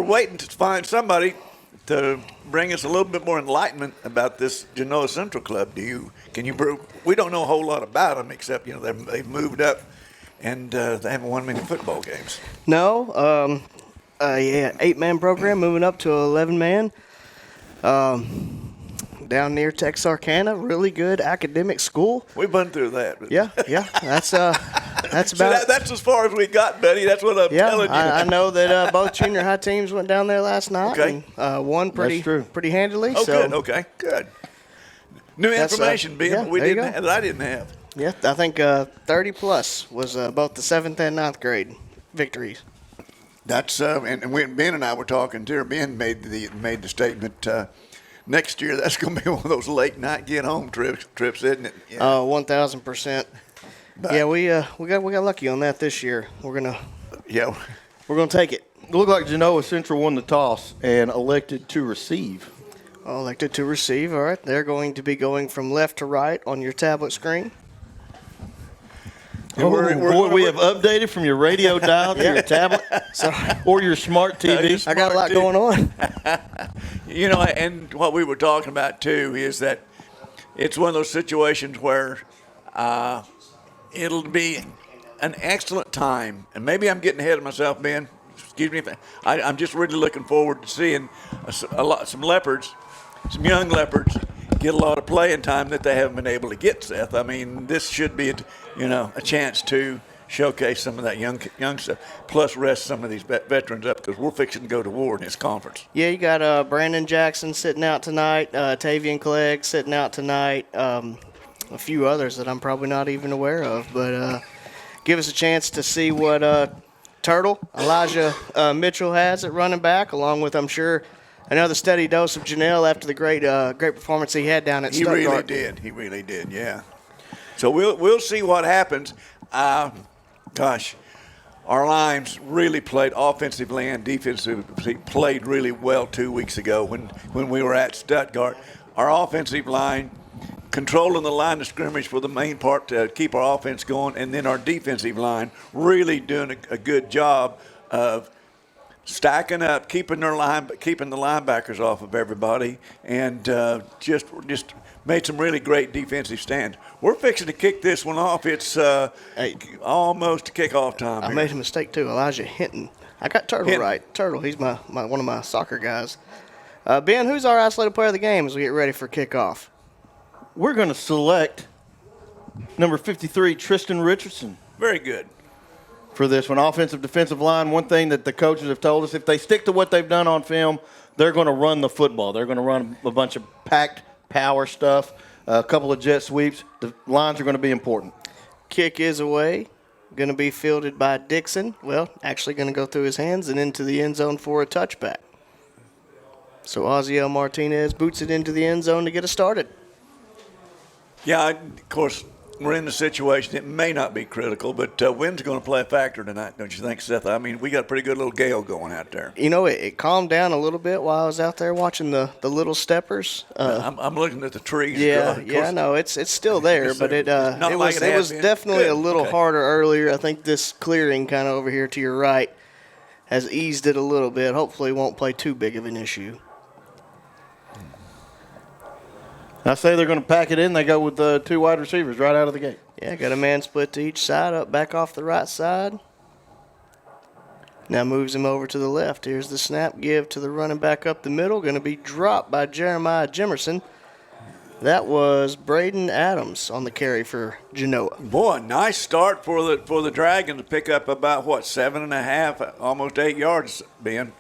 waiting to find somebody to bring us a little bit more enlightenment about this Genoa Central Club. We don't know a whole lot about them except they've moved up and they haven't won many football games. No, 8-man program moving up to 11-man. Down near Texarkana, really good academic school. We've been through that. Yeah, that's about. That's as far as we got, Betty. That's what I'm telling you. I know that both junior high teams went down there last night. Okay. And, won pretty handily. Oh, so good. Okay, good. New information, Ben, that I didn't have. Yeah, I think 30 plus was both the 7th and 9th grade victories. That's and when Ben and I were talking to her, Ben made the statement. Next year, that's going to be one of those late night get home trips, isn't it? Yeah. 1,000%. Yeah, we got lucky on that this year. We're gonna take it. It looked like Genoa Central won the toss and elected to receive. Elected to receive. All right, they're going to be going from left to right on your tablet screen. We have updated from your radio dial to your tablet or your smart TV. I got a lot going on. And what we were talking about, too, is that it's one of those situations where it'll be an excellent time. And maybe I'm getting ahead of myself, Ben. Excuse me. I'm just really looking forward to seeing some Leopards, some young Leopards, get a lot of playing time that they haven't been able to get, Seth. I mean, this should be, a chance to showcase some of that young stuff, plus rest some of these veterans up because we're fixing to go to war in this conference. Yeah, you got Brandon Jackson sitting out tonight, Tavian Clegg sitting out tonight, a few others that I'm probably not even aware of. But give us a chance to see what Turtle, Elijah Mitchell has at running back, along with, I'm sure, another steady dose of Janelle after the great performance he had down at Stuttgart. He really did, yeah. So we'll see what happens. Our lines really played offensively and defensively played really well 2 weeks ago when we were at Stuttgart. Our offensive line controlling the line of scrimmage for the main part to keep our offense going, and then our defensive line really doing a good job of stacking up, keeping the linebackers off of everybody, and just made some really great defensive stands. We're fixing to kick this one off. It's almost kickoff time. I made a mistake too. Elijah Hinton. I got Turtle right. Turtle. He's my one of my soccer guys. Ben, who's our isolated player of the game as we get ready for kickoff? We're going to select number 53, Tristian Richardson. Very good. For this one, offensive, defensive line, one thing that the coaches have told us, if they stick to what they've done on film, they're going to run the football. They're going to run a bunch of packed power stuff, a couple of jet sweeps. The lines are going to be important. Kick is away. Going to be fielded by Dixon. Well, actually going to go through his hands and into the end zone for a touchback. So Ozziel Martinez boots it into the end zone to get us started. Yeah, of course, we're in the situation. It may not be critical, but wind's going to play a factor tonight, don't you think, Seth? I mean, we got a pretty good little gale going out there. It calmed down a little bit while I was out there watching the little steppers. I'm looking at the trees. Yeah, no, it's still there, but it was definitely a little harder earlier. I think this clearing kind of over here to your right has eased it a little bit. Hopefully, it won't play too big of an issue. I say they're going to pack it in. They go with 2 wide receivers right out of the gate. Yeah, got a man split to each side, up back off the right side. Now moves him over to the left. Here's the snap, give to the running back up the middle. Going to be dropped by Jeremiah Jimerson. That was Braden Adams on the carry for Genoa. Boy, nice start for the Dragon to pick up about, 7.5, almost 8 yards, Ben.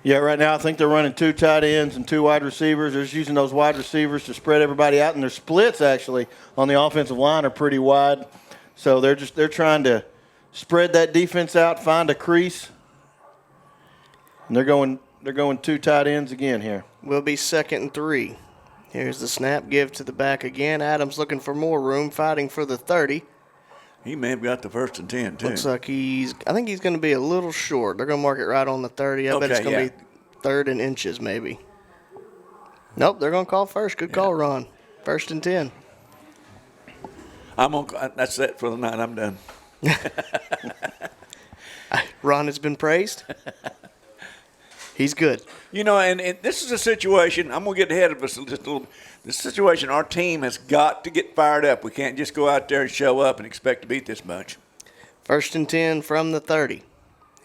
Yeah, right now I think they're running 2 tight ends and 2 wide receivers. They're just using those wide receivers to spread everybody out, and their splits actually on the offensive line are pretty wide. So they're trying to spread that defense out, find a crease, and they're going 2 tight ends again here. Will be 2nd and 3. Here's the snap, give to the back again. Adams looking for more room, fighting for the 30. He may have got the 1st and 10, too. Looks like I think he's going to be a little short. They're going to mark it right on the 30. I bet it's going to be 3rd and inches maybe. Nope, they're going to call first. Good call, Ron. 1st and 10. That's it for the night. I'm done. Ron has been praised. He's good. You know, and this is a situation, I'm going to get ahead of us just a little. This situation, our team has got to get fired up. We can't just go out there and show up and expect to beat this bunch. 1st and 10 from the 30.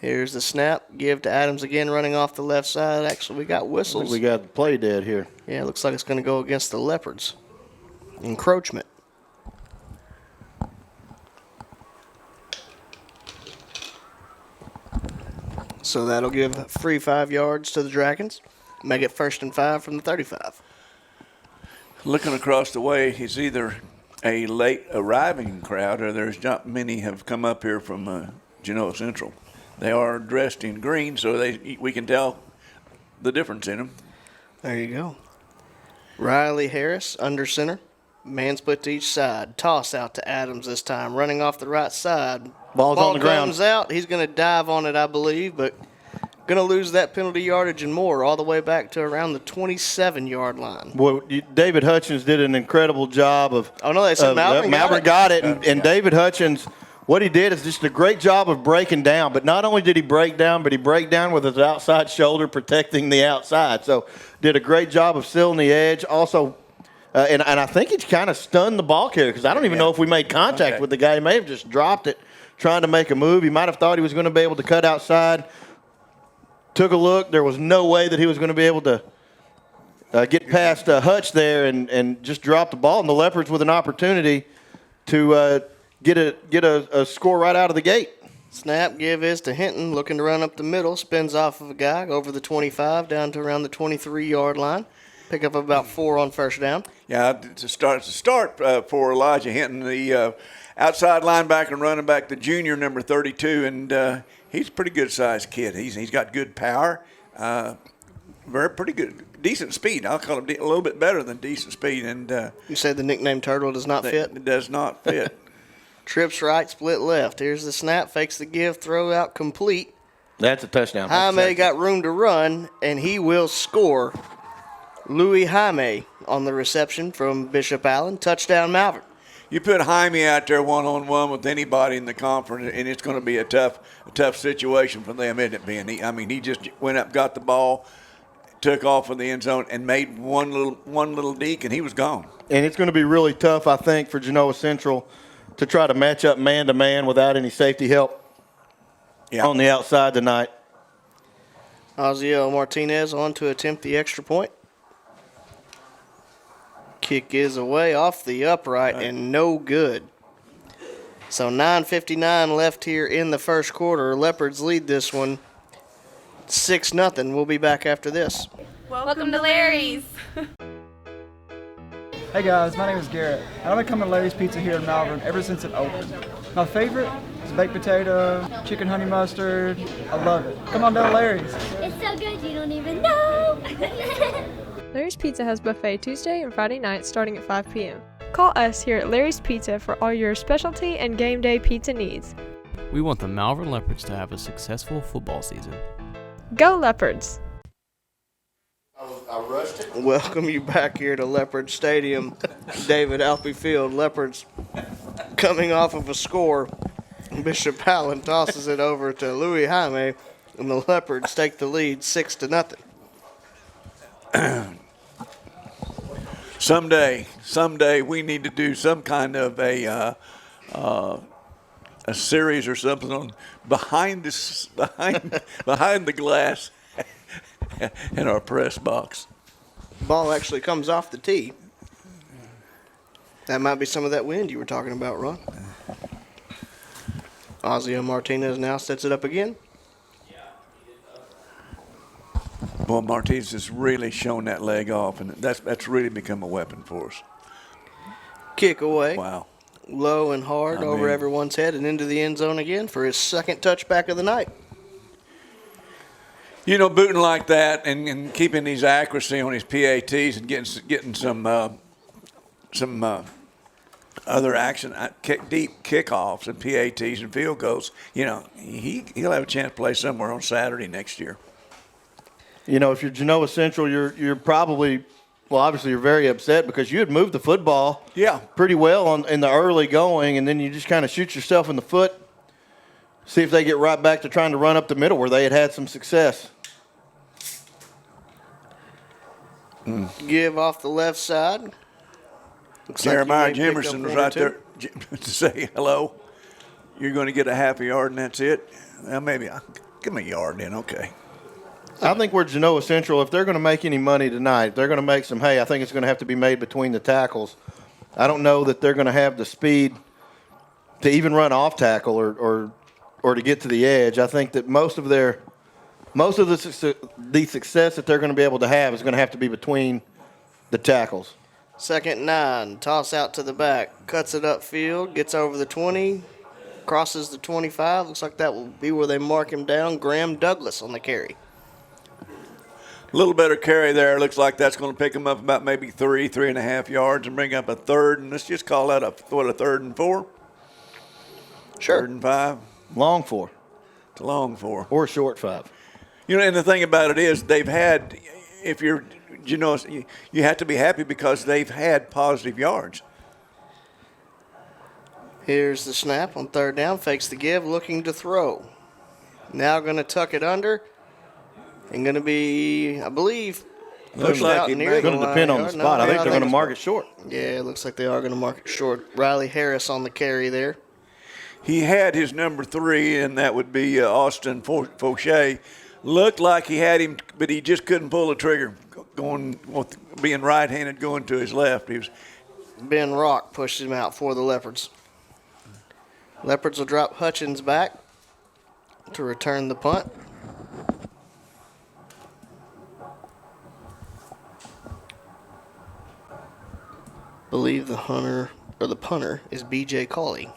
Here's the snap. Give to Adams again, running off the left side. Actually, we got whistles. We got the play dead here. Yeah, it looks like it's going to go against the Leopards. Encroachment. So that'll give free 5 yards to the Dragons. Make it 1st and 5 from the 35. Looking across the way, it's either a late arriving crowd or there's not many have come up here from Genoa Central. They are dressed in green, so we can tell the difference in them. There you go. Riley Harris, under center. Man split to each side. Toss out to Adams this time. Running off the right side. Ball's on the ground. Comes out. He's going to dive on it, I believe, but going to lose that penalty yardage and more all the way back to around the 27-yard line. Well, David Hutchins did an incredible job of. Oh, no, they said Malvern got it. And David Hutchins, what he did is just a great job of breaking down. But not only did he break down, but he break down with his outside shoulder protecting the outside. So did a great job of sealing the edge. Also, and I think he kind of stunned the ball carrier because I don't even know if we made contact with the guy. He may have just dropped it trying to make a move. He might have thought he was going to be able to cut outside. Took a look. There was no way that he was going to be able to get past Hutch there and just drop the ball. And the Leopards with an opportunity to get a score right out of the gate. Snap, give is to Hinton, looking to run up the middle. Spins off of a guy over the 25 down to around the 23-yard line. Pick up about 4 on 1st down. Yeah, to start for Elijah Hinton, the outside linebacker and running back, the junior, number 32, and he's a pretty good-sized kid. He's got good power, pretty good, decent speed. I'll call him a little bit better than decent speed. And you say the nickname Turtle does not fit? It does not fit. Trips right, split left. Here's the snap, fakes the give, throw out complete. That's a touchdown. Jaime got room to run, and he will score. Louis Jaime on the reception from Bishop Allen. Touchdown, Malvern. You put Jaime out there one-on-one with anybody in the conference, and it's going to be a tough situation for them, isn't it, Ben? He just went up, got the ball, took off in the end zone, and made one little deke, and he was gone. And it's going to be really tough, I think, for Genoa Central to try to match up man-to-man without any safety help on the outside tonight. Ozio Martinez on to attempt the extra point. Kick is away off the upright and no good. So 9:59 left here in the first quarter. Leopards lead this one 6-0. We'll be back after this. Welcome to Larry's. Hey guys, my name is Garrett, and I've been coming to Larry's Pizza here in Malvern ever since it opened. My favorite is baked potato, chicken honey mustard. I love it. Come on down to Larry's. It's so good you don't even know. Larry's Pizza has buffet Tuesday and Friday nights starting at 5 p.m. Call us here at Larry's Pizza for all your specialty and game day pizza needs. We want the Malvern Leopards to have a successful football season. Go Leopards! I rushed it. Welcome you back here to Leopard Stadium, David Alfie Field. Leopards coming off of a score. Bishop Allen tosses it over to Louis Jaime, and the Leopards take the lead 6-0. Someday we need to do some kind of a series or something on behind the glass in our press box. Ball actually comes off the tee. That might be some of that wind you were talking about, Ron. Ozio Martinez now sets it up again. Well, Martinez has really shown that leg off, and that's really become a weapon for us. Kick away. Wow. Low and hard over everyone's head and into the end zone again for his second touchback of the night. You know, booting like that and keeping his accuracy on his PATs and getting some other action, deep kickoffs and PATs and field goals, you know, he'll have a chance to play somewhere on Saturday next year. You know, if you're Genoa Central, you're probably, well, obviously you're very upset because you had moved the football pretty well in the early going, and then you just kind of shoot yourself in the foot, see if they get right back to trying to run up the middle where they had some success. Give off the left side. Looks Jeremiah like you may pick Jimerson up was one or right two. there to say hello. You're going to get a half a yard and that's it. Well, maybe give me a yard then. Okay. I think we're Genoa Central. If they're going to make any money tonight, if they're going to make some hay, I think it's going to have to be made between the tackles. I don't know that they're going to have the speed to even run off tackle or to get to the edge. I think that most of the success that they're going to be able to have is going to have to be between the tackles. 2nd and 9. Toss out to the back. Cuts it upfield. Gets over the 20. Crosses the 25. Looks like that will be where they mark him down. Graham Douglas on the carry. A little better carry there. Looks like that's going to pick him up about maybe 3.5 yards and bring up a third. And let's just call that a 3rd and 4? Sure. 3rd and 5? Long 4. It's a long 4. Or a short 5. You know, and the thing about it is they've had, if you're, you know, you have to be happy because they've had positive yards. Here's the snap on 3rd down. Fakes the give, looking to throw. Now going to tuck it under. And going to be, I believe, Looks pushed like out it near may- It's going to line depend on the yard. spot. I think they're going to it's- mark it short. Yeah, it looks like they are going to mark it short. Riley Harris on the carry there. He had his number 3, and that would be Austin Fauché. Looked like he had him, but he just couldn't pull the trigger. Being right-handed, going to his left. He was. Ben Rock pushed him out for the Leopards. Leopards will drop Hutchins back to return the punt. Believe the punter is B.J. Cawley.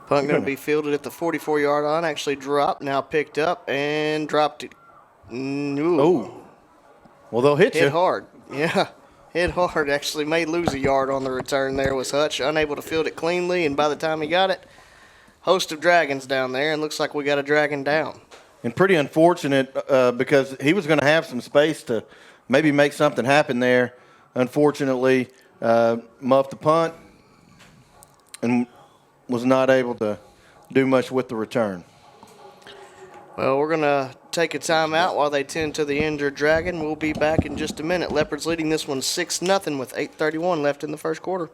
Punt going to be fielded at the 44-yard line. Actually dropped, now picked up and dropped it. Ooh. Oh. Well, they'll hit Hit you. hard. Yeah. Hit hard. Actually may lose a yard on the return there was Hutch. Unable to field it cleanly, and by the time he got it, host of dragons down there, and looks like we got a dragon down. And pretty unfortunate because he was going to have some space to maybe make something happen there. Unfortunately, muffed the punt and was not able to do much with the return. Well, we're going to take a timeout while they tend to the injured dragon. We'll be back in just a minute. Leopards leading this one 6-0 with 8:31 left in the first quarter.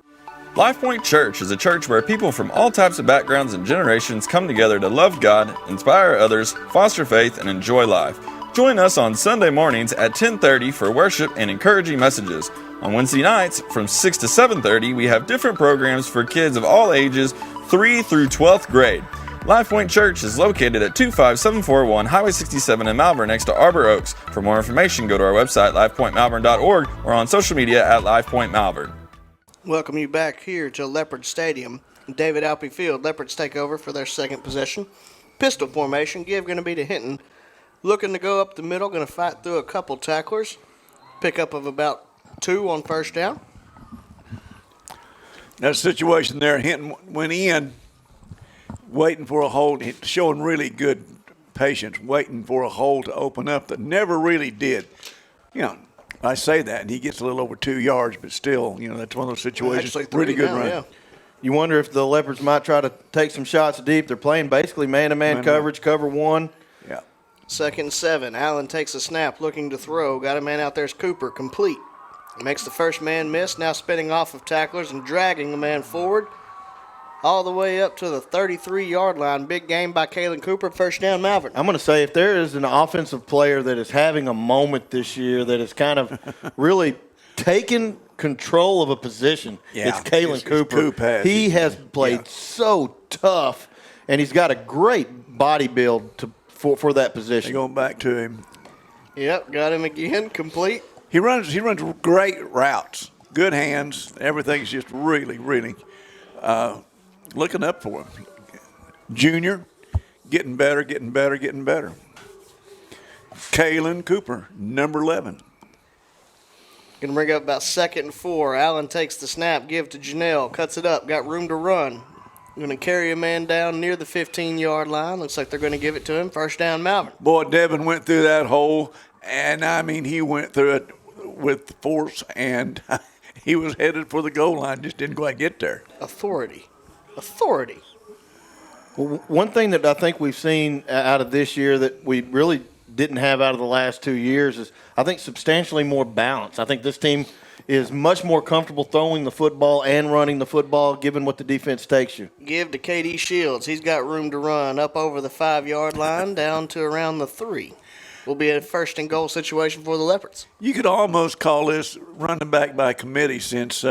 LifePoint Church is a church where people from all types of backgrounds and generations come together to love God, inspire others, foster faith, and enjoy life. Join us on Sunday mornings at 10:30 for worship and encouraging messages. On Wednesday nights from 6 to 7:30, we have different programs for kids of all ages, 3 through 12th grade. LifePoint Church is located at 25741 Highway 67 in Malvern next to Arbor Oaks. For more information, go to our website, lifepointmalvern.org, or on social media at LifePointMalvern. Welcome you back here to Leopard Stadium. David Alpey Field. Leopards take over for their second possession. Pistol formation. Give going to be to Hinton. Looking to go up the middle. Going to fight through a couple tacklers. Pickup of about 2 on first down. That situation there, Hinton went in, waiting for a hole, showing really good patience, waiting for a hole to open up that never really did. You know, I say that, and he gets a little over 2 yards, but still, you know, that's one of those situations. Actually, 3 really good now, run. yeah. You wonder if the Leopards might try to take some shots deep. They're playing basically man-to-man coverage, cover 1. Yeah. 2nd and 7. Allen takes a snap, looking to throw. Got a man out there's Cooper, complete. Makes the first man miss, now spinning off of tacklers and dragging the man forward all the way up to the 33-yard line. Big game by Kalen Cooper, first down Malvern. I'm going to say if there is an offensive player that is having a moment this year that is kind of really taken control of a position, Yeah. it's Kalen Cooper. Coop has. He has played so tough, and he's got a great body build for that position. Going back to him. Yep, got him again, complete. He runs great routes, good hands. Everything's just really, really looking up for him. Junior, getting better. Kalen Cooper, number 11. Going to bring up about 2nd and 4. Allen takes the snap, give to Janelle, cuts it up, got room to run. Going to carry a man down near the 15-yard line. Looks like they're going to give it to him. First down, Malvern. Boy, Devin went through that hole, and I mean, he went through it with force, and he was headed for the goal line, just didn't quite get there. Authority. Well, one thing that I think we've seen out of this year that we really didn't have out of the last 2 years is, I think, substantially more balance. I think this team is much more comfortable throwing the football and running the football, given what the defense takes you. Give to KD Shields. He's got room to run up over the 5-yard line down to around the 3. Will be a first and goal situation for the Leopards. You could almost call this running back by committee since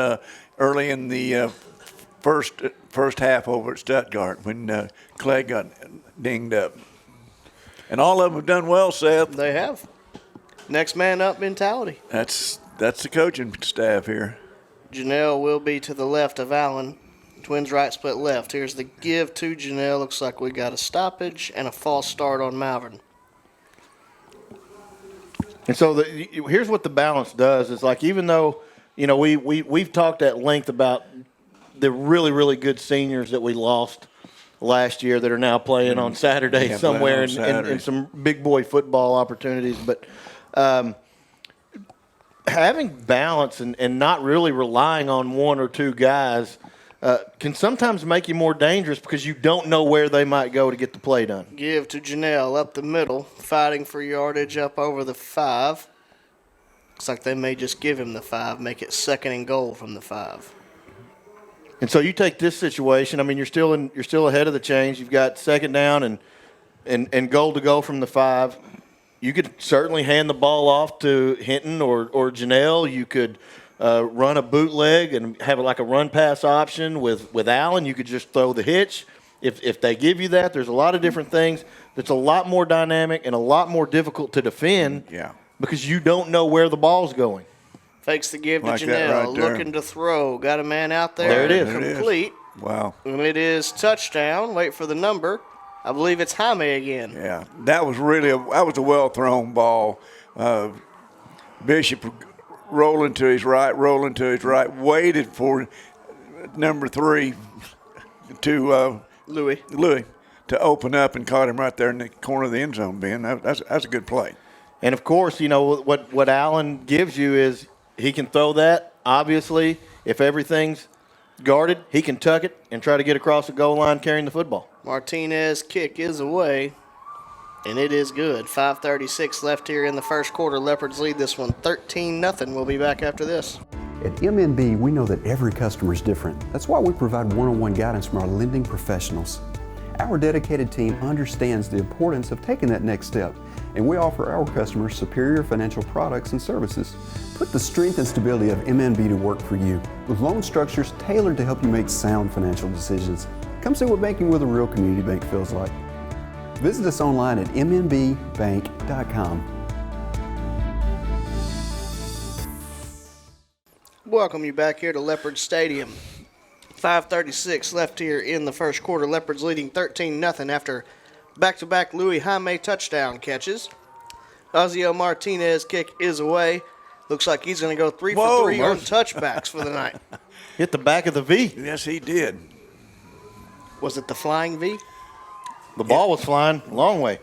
early in the first half over at Stuttgart when Clegg got dinged up. And all of them have done well, Seth. They have. Next man up mentality. That's the coaching staff here. Genoa will be to the left of Allen. Twins right, split left. Here's the give to Genoa. Looks like we got a stoppage and a false start on Malvern. And so here's what the balance does is, like, even though, we've talked at length about the really, really good seniors that we lost last year that are now playing on Saturday somewhere in some big boy football opportunities. But having balance and not really relying on one or two guys can sometimes make you more dangerous because you don't know where they might go to get the play done. Give to Janelle up the middle, fighting for yardage up over the 5. Looks like they may just give him the 5, make it second and goal from the 5. And so you take this situation. I mean, you're still ahead of the chains. You've got second down and goal to go from the 5. You could certainly hand the ball off to Hinton or Janelle. You could run a bootleg and have like a run pass option with Allen. You could just throw the hitch. If they give you that, there's a lot of different things that's a lot more dynamic and a lot more difficult to defend. Yeah. Because you don't know where the ball's going. Fakes the give to Like that Janelle, right there. looking to throw. Got a man out there. There it is. Complete. Wow. And it is touchdown. Wait for the number. I believe it's Jaime again. Yeah, that was a well-thrown ball. Bishop rolling to his right, waited for number 3 to Louis to open up and caught him right there in the corner of the end zone, Ben. That's a good play. And, of course, what Allen gives you is he can throw that. Obviously, if everything's guarded, he can tuck it and try to get across the goal line carrying the football. Martinez kick is away, and it is good. 5:36 left here in the first quarter. Leopards lead this one 13-0. We'll be back after this. At MNB, we know that every customer is different. That's why we provide one-on-one guidance from our lending professionals. Our dedicated team understands the importance of taking that next step, and we offer our customers superior financial products and services. Put the strength and stability of MNB to work for you, with loan structures tailored to help you make sound financial decisions. Come see what banking with a real community bank feels like. Visit us online at mnbbank.com. Welcome you back here to Leopard Stadium. 5:36 left here in the first quarter. Leopards leading 13-0 after back-to-back Louis Jaime touchdown catches. Ozio Martinez kick is away. Looks like he's going to go 3 for 3 on touchbacks for the night. Hit the back of the V. Yes, he did. Was it the flying V? The ball was flying a long way.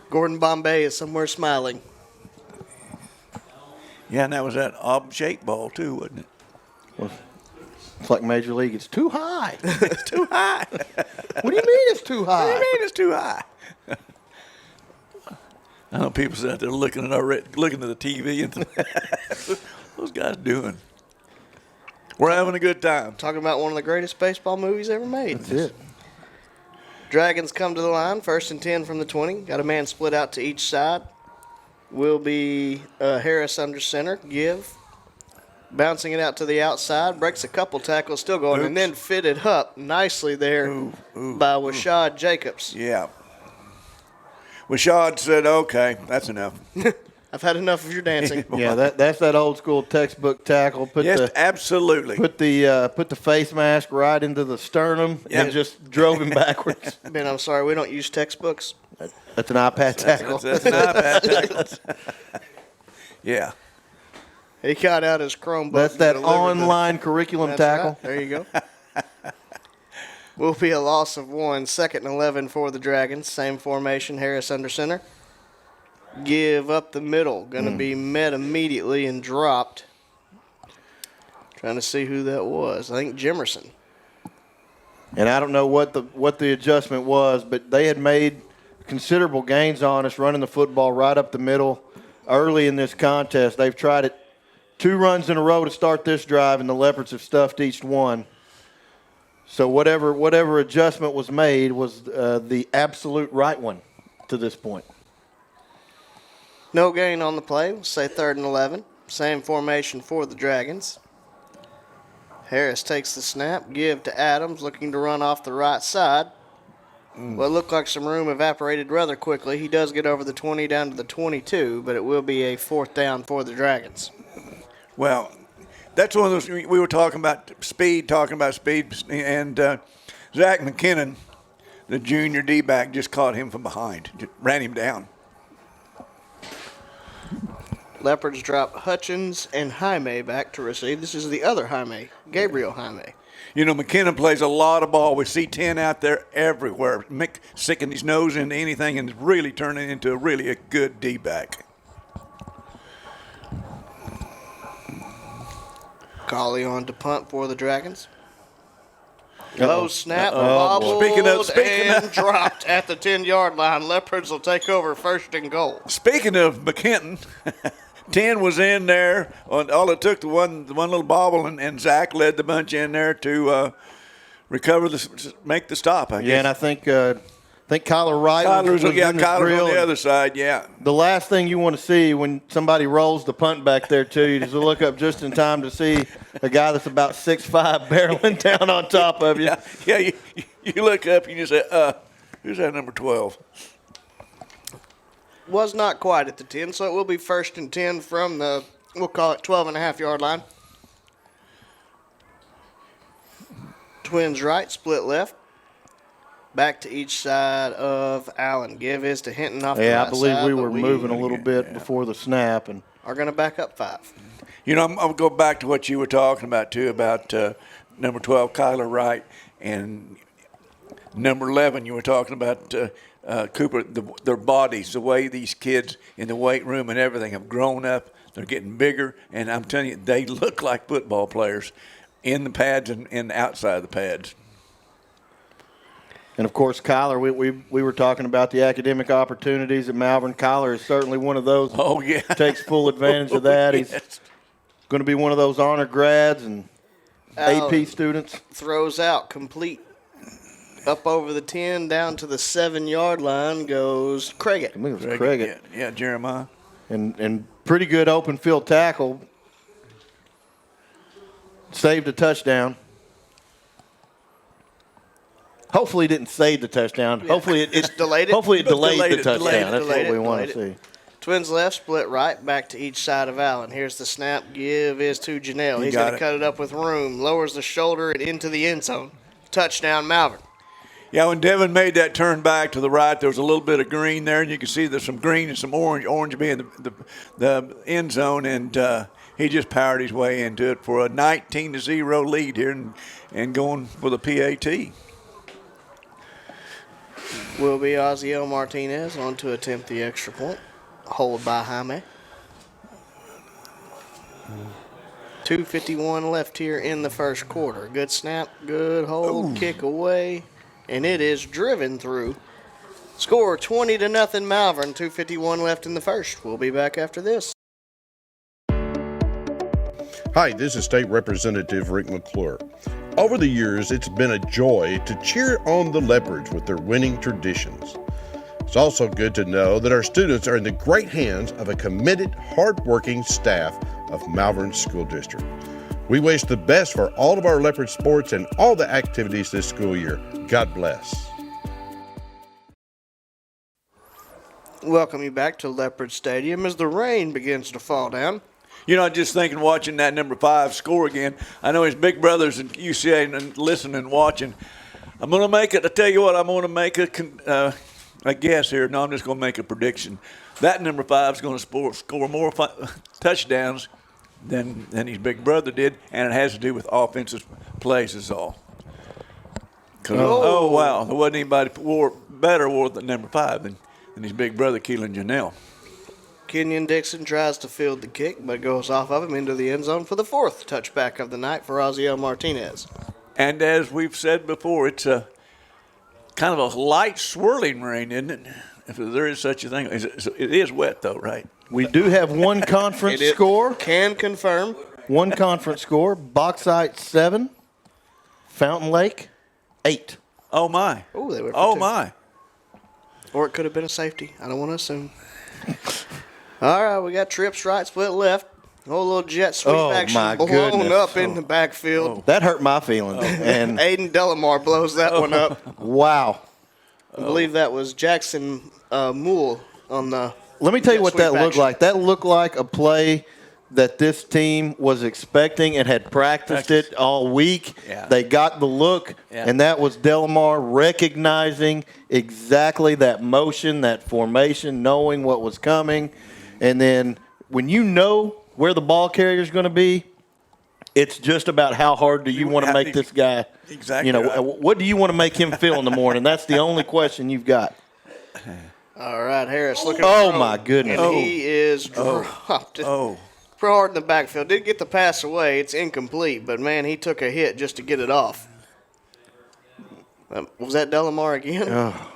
Gordon Bombay is somewhere smiling. Yeah, and that was that ob-shaped ball too, wasn't it? Well, it's like Major League. It's too high. It's too high. What do you mean it's too high? What do you mean it's too high? I know people sit out there looking at the TV and what's those guys doing? We're having a good time. Talking about one of the greatest baseball movies ever made. That's it. Dragons come to the line, 1st and 10 from the 20. Got a man split out to each side. Will be Harris under center. Give. Bouncing it out to the outside. Breaks a couple tackles, still going, and then fitted up nicely there by Washad Jacobs. Yeah. Washad said, okay, that's enough. I've had enough of your dancing. Yeah, that's that old school textbook tackle. Absolutely. Put the face mask right into the sternum and just drove him backwards. Ben, I'm sorry, we don't use textbooks. That's an iPad tackle. That's an iPad tackle. Yeah. He got out his Chromebook. That's that online curriculum tackle. Right. There you go. Will be a loss of 1. 2nd and 11 for the Dragons. Same formation, Harris under center. Give up the middle. Going to be met immediately and dropped. Trying to see who that was. I think Jimerson. And I don't know what the adjustment was, but they had made considerable gains on us, running the football right up the middle early in this contest. They've tried it 2 runs in a row to start this drive, and the Leopards have stuffed each one. So whatever adjustment was made was the absolute right one to this point. No gain on the play. We'll say 3rd and 11. Same formation for the Dragons. Harris takes the snap, give to Adams, looking to run off the right side. Well, it looked like some room evaporated rather quickly. He does get over the 20 down to the 22, but it will be a 4th down for the Dragons. Well, that's one of those, we were talking about speed, and Zach McKinnon, the junior D-back, just caught him from behind, just ran him down. Leopards drop Hutchins and Jaime back to receive. This is the other Jaime, Gabriel Jaime. You know, McKinnon plays a lot of ball. We see 10 out there everywhere, sticking his nose into anything and really turning into a good D-back. Collie on to punt for the Dragons. Low snap, Speaking bobbled, of- and dropped at the 10-yard line. Leopards will take over 1st and goal. Speaking of McKinnon, 10 was in there. All it took, the one little bobble, and Zach led the bunch in there to recover make the stop, I guess. Yeah, and I think Kyler Wright was in the Kyler's drill. on the other side, yeah. The last thing you want to see when somebody rolls the punt back there to you is to look up just in time to see a guy that's about 6'5" barreling down on top of you. Yeah, you look up and you say, who's that number 12? Was not quite at the 10, so it will be 1st and 10 from the, we'll call it 12.5-yard line. Twins right, split left. Back to each side of Allen. Give is to Hinton off the right side. Yeah, I believe we were moving a little bit before the snap. And are going to back up 5. You know, I'm going to go back to what you were talking about, too, about number 12, Kyler Wright, and number 11, you were talking about Cooper, their bodies, the way these kids in the weight room and everything have grown up. They're getting bigger, and I'm telling you, they look like football players in the pads and outside the pads. of course, Kyler, we were talking about the academic opportunities at Malvern. Kyler is certainly one of those. Oh, yeah. Takes full advantage of that. Yes. He's going to be one of those honor grads and AP students. Throws out complete. Up over the 10, down to the 7-yard line goes Craigett. I think it was Craigett. Yeah, Jeremiah. And pretty good open field tackle. Saved a touchdown. Hopefully it didn't save the touchdown. Yeah. Hopefully it delayed it. Hopefully it delayed the touchdown. Delayed That's what we it. want to see. Twins left, split right, back to each side of Allen. Here's the snap. Give is to Janelle. He's going to cut it up with room. Lowers the shoulder and into the end zone. Touchdown, Malvern. Yeah, when Devin made that turn back to the right, there was a little bit of green there, and you can see there's some green and some orange being the end zone, and he just powered his way into it for a 19-0 lead here and going for the PAT. Will be Ozzie Martinez on to attempt the extra point. Hold by Jaime. 2:51 left here in the first quarter. Good snap, good hold, kick away, and it is driven through. Score 20-0 Malvern. 2:51 left in the first. We'll be back after this. Hi, this is State Representative Rick McClure. Over the years, it's been a joy to cheer on the Leopards with their winning traditions. It's also good to know that our students are in the great hands of a committed, hard-working staff of Malvern School District. We wish the best for all of our Leopard sports and all the activities this school year. God bless. Welcome you back to Leopard Stadium as the rain begins to fall down. You know, just thinking, watching that number 5 score again. I know his big brothers in UCA and listening and watching. I'm going to make it. I tell you what, I'm going to make a guess here. No, I'm just going to make a prediction. That number 5 is going to score more touchdowns than his big brother did, and it has to do with offensive plays is all. Oh, wow. There wasn't anybody better wore the number 5 than his big brother, Keelan Janelle. Kenyon Dixon tries to field the kick, but goes off of him into the end zone for the 4th touchback of the night for Ozzie Martinez. And as we've said before, it's a kind of a light swirling rain, isn't it? if there is such a thing. It is wet, though, right? We do have one conference score. Can confirm. One conference score. Bauxite 7, Fountain Lake 8. Oh, my. Oh, they were. Oh, my. Or it could have been a safety. I don't want to assume. All right, we got trips right, split left. Whole little jet sweep action blown up in the backfield. That hurt my feelings. And Aiden Delamar blows that one up. Wow. I believe that was Jackson Moole on the. Let me tell you what that looked action. like. That looked like a play that this team was expecting and had practiced it all week. Yeah. They got the look, and that was Delamar recognizing exactly that motion, that formation, knowing what was coming. And then when you know where the ball carrier is going to be, it's just about how hard do you want to make this guy. Exactly. Right. What do you want to make him feel in the morning? That's the only question you've got. All right, Harris looking. Oh, my goodness. And he is dropped. Oh. Pretty hard in the backfield. Did get the pass away. It's incomplete, but, man, he took a hit just to get it off. Was that Delamar again? Oh.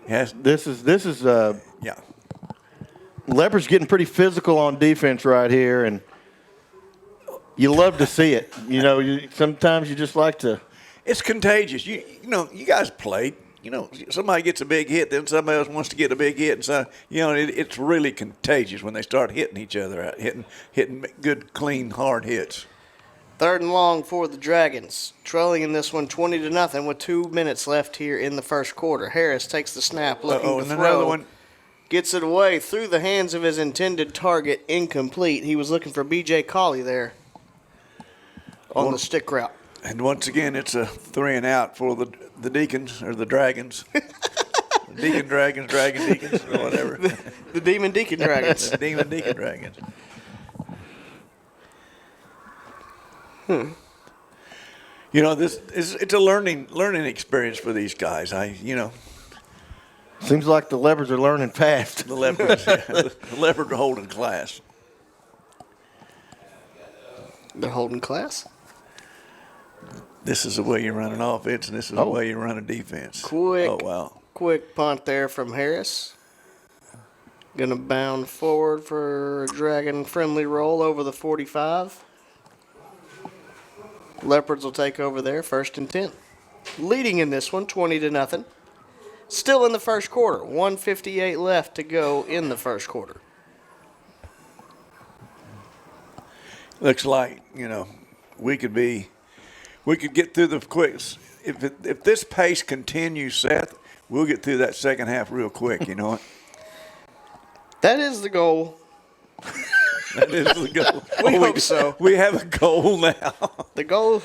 Yes. This is Yeah. Leopards getting pretty physical on defense right here, and you love to see it. Sometimes you just like to. It's contagious. You guys played. Somebody gets a big hit, then somebody else wants to get a big hit, and so it's really contagious when they start hitting each other out, hitting good, clean, hard hits. 3rd and long for the Dragons. Trailing in this one 20-0 with 2 minutes left here in the first quarter. Harris takes the snap, looking to throw. Another one. Gets it away through the hands of his intended target, incomplete. He was looking for B.J. Colley there on the stick route. And once again, it's a 3 and out for the Deacons, or the Dragons. Deacon Dragons, Dragon Deacons, or whatever. The Demon Deacon Dragons. The Demon Deacon Dragons. It's a learning experience for these guys. Seems like the Leopards are learning fast. The Leopards, the Leopards are holding class. They're holding class? This is the way you run an offense, and this is the way you run a defense. Quick punt there from Harris. Going to bound forward for a Dragon-friendly roll over the 45. Leopards will take over there, 1st and 10. Leading in this one, 20-0. Still in the first quarter. 1:58 left to go in the first quarter. Looks like, we could get through the quicks. If this pace continues, Seth, we'll get through that second half real quick, you know what? That is the goal. That is the goal. We hope so. We have a goal now. The goal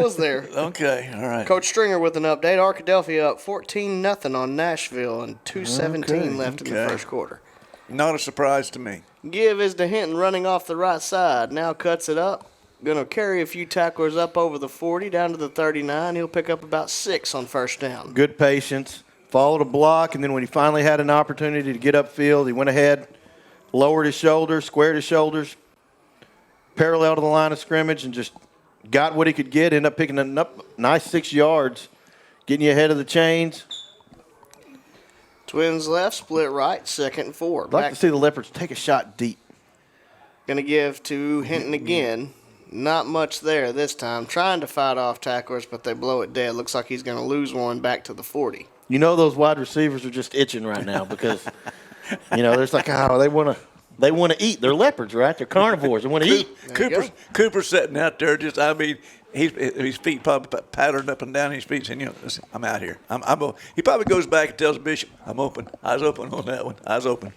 is there. Okay, all right. Coach Stringer with an update. Arkadelphia up 14-0 on Nashville and 2:17 left in the first quarter. Not a surprise to me. Give is to Hinton running off the right side. Now cuts it up. Going to carry a few tacklers up over the 40 down to the 39. He'll pick up about 6 on first down. Good patience. Followed a block, and then when he finally had an opportunity to get upfield, he went ahead, lowered his shoulders, squared his shoulders, parallel to the line of scrimmage, and just got what he could get. Ended up picking up nice 6 yards, getting you ahead of the chains. Twins left, split right, 2nd and 4. I'd like to see the Leopards take a shot deep. Going to give to Hinton again. Not much there this time. Trying to fight off tacklers, but they blow it dead. Looks like he's going to lose one back to the 40. Those wide receivers are just itching right now because, there's like, they want to eat. They're leopards, right? They're carnivores. They want to eat. Cooper's sitting out there his feet probably patterned up and down his feet saying, listen, I'm out here. He probably goes back and tells Bishop, I'm open. Eyes open on that one. Eyes open.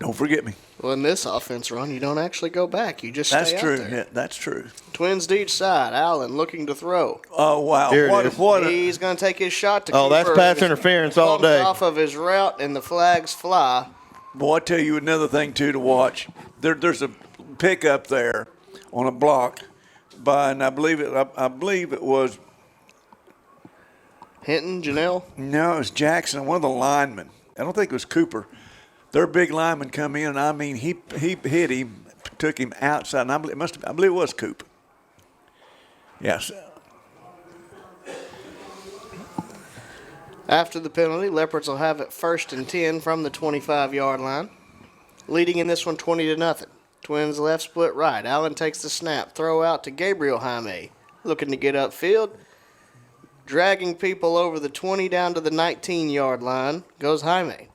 Don't forget me. Well, in this offense run, you don't actually go back. You just stay out there. Yeah, that's true. Twins to each side. Allen looking to throw. Oh, wow. He's going to take his shot to Cooper. That's pass interference all day. Off of his route, and the flags fly. Boy, I tell you another thing, too, to watch. There's a pickup there on a block by, and I believe it was Hinton, Janelle? No, it was Jackson, one of the linemen. I don't think it was Cooper. Their big lineman come in, and I mean, he hit him, took him outside, and I believe it was Cooper. Yes. After the penalty, Leopards will have it 1st and 10 from the 25-yard line. Leading in this one 20-0. Twins left, split right. Allen takes the snap. Throw out to Gabriel Jaime. Looking to get upfield. Dragging people over the 20 down to the 19-yard line goes Jaime.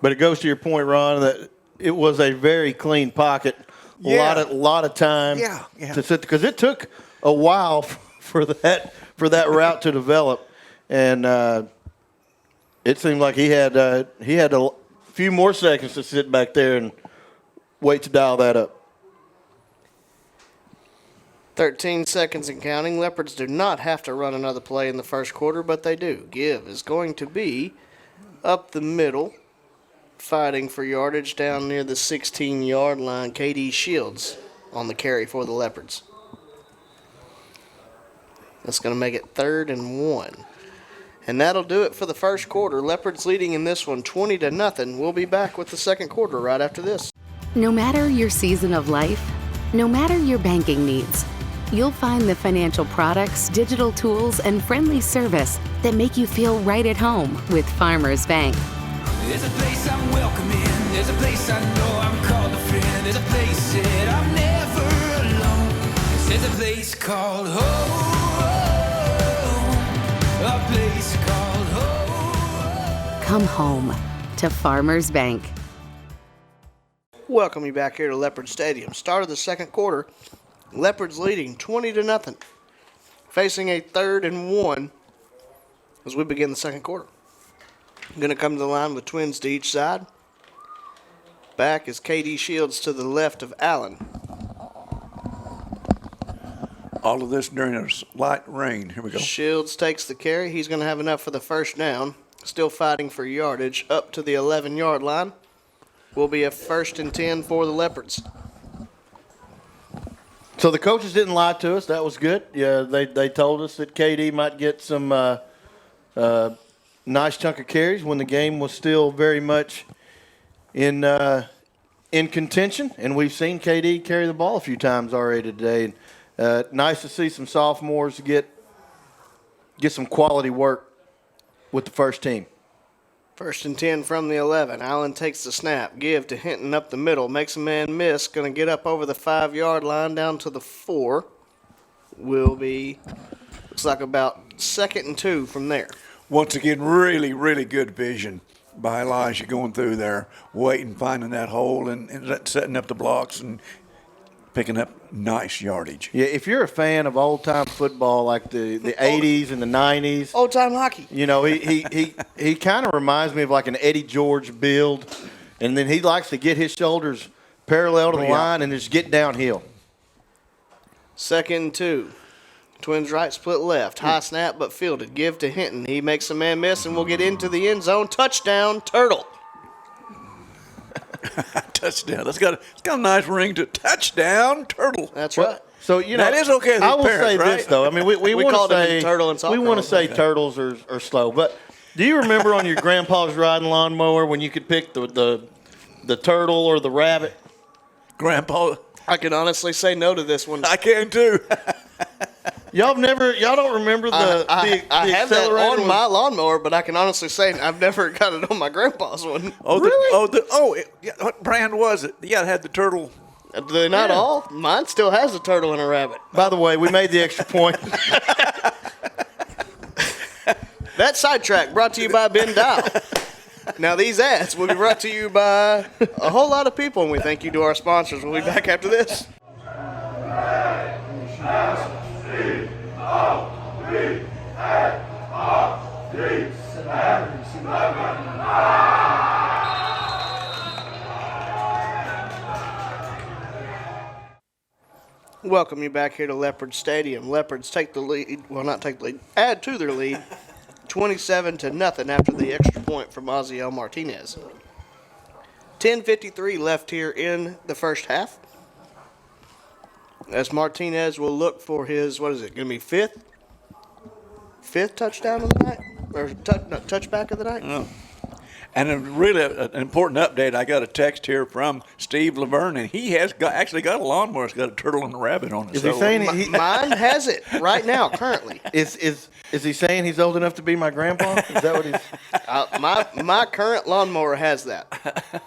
But it goes to your point, Ron, that it was a very clean pocket. Yeah. A lot of time to sit, because it took a while for that route to develop, and it seemed like he had a few more seconds to sit back there and wait to dial that up. 13 seconds and counting. Leopards do not have to run another play in the first quarter, but they do. Give is going to be up the middle, fighting for yardage down near the 16-yard line. KD Shields on the carry for the Leopards. That's going to make it 3rd and 1. And that'll do it for the first quarter. Leopards leading in this one 20-0. We'll be back with the second quarter right after this. No matter your season of life, no matter your banking needs, you'll find the financial products, digital tools, and friendly service that make you feel right at home with Farmers Bank. There's a place I'm welcome in. There's a place I know I'm called a friend. There's a place that I'm never alone. There's a place called home. A place called home. Come home to Farmers Bank. Welcome you back here to Leopard Stadium. Start of the second quarter. Leopards leading 20-0. Facing a 3rd and 1 as we begin the second quarter. Going to come to the line with Twins to each side. Back is KD Shields to the left of Allen. All of this during a light rain. Here we go. Shields takes the carry. He's going to have enough for the first down. Still fighting for yardage up to the 11-yard line. Will be a 1st and 10 for the Leopards. So the coaches didn't lie to us. That was good. Yeah, they told us that KD might get some nice chunk of carries when the game was still very much in contention, and we've seen KD carry the ball a few times already today. Nice to see some sophomores get some quality work with the first team. 1st and 10 from the 11. Allen takes the snap. Give to Hinton up the middle. Makes a man miss. Going to get up over the 5-yard line down to the 4. Will be, looks like about 2nd and 2 from there. Once again, really, really good vision by Elijah going through there, waiting, finding that hole, and setting up the blocks and picking up nice yardage. Yeah, if you're a fan of old-time football like the 80s and the 90s. Old-time hockey. You know, he kind of reminds me of like an Eddie George build, and then he likes to get his shoulders parallel to the line and just get downhill. 2nd and 2. Twins right, split left. High snap, but fielded. Give to Hinton. He makes a man miss, and will get into the end zone. Touchdown, Turtle. Touchdown. It's got a nice ring to touchdown, Turtle. That's right. So, you know, that is okay. I will parents, say right? this, though. I mean, we want to say turtle and we want to say turtles are slow. But do you remember on your grandpa's riding lawnmower when you could pick the turtle or the rabbit? Grandpa, I can honestly say no to this one. I can too. Y'all don't remember the I have that accelerator on my lawnmower, but I can honestly say I've never got it on my grandpa's one. Oh, really? What brand was it? Yeah, it had the turtle. They're not all. Mine still has a turtle and a rabbit. By the way, we made the extra point. That sidetrack brought to you by Ben Dial. Now, these ads will be brought to you by a whole lot of people, and we thank you to our sponsors. We'll be back after this. Welcome you back here to Leopard Stadium. Leopards take the lead. Well, not take the lead. Add to their lead. 27-0 after the extra point from Ozziel Martinez. 10:53 left here in the first half. As Martinez will look for his, what is it, going to be fifth touchdown of the night? Or touchback of the night? Oh. And an important update, I got a text here from Steve Laverne, and he has actually got a lawnmower. It's got a turtle and a rabbit on it. Is he saying mine has it right now, currently. Is Is he saying he's old enough to be my grandpa? Is that what he's? My current lawnmower has that.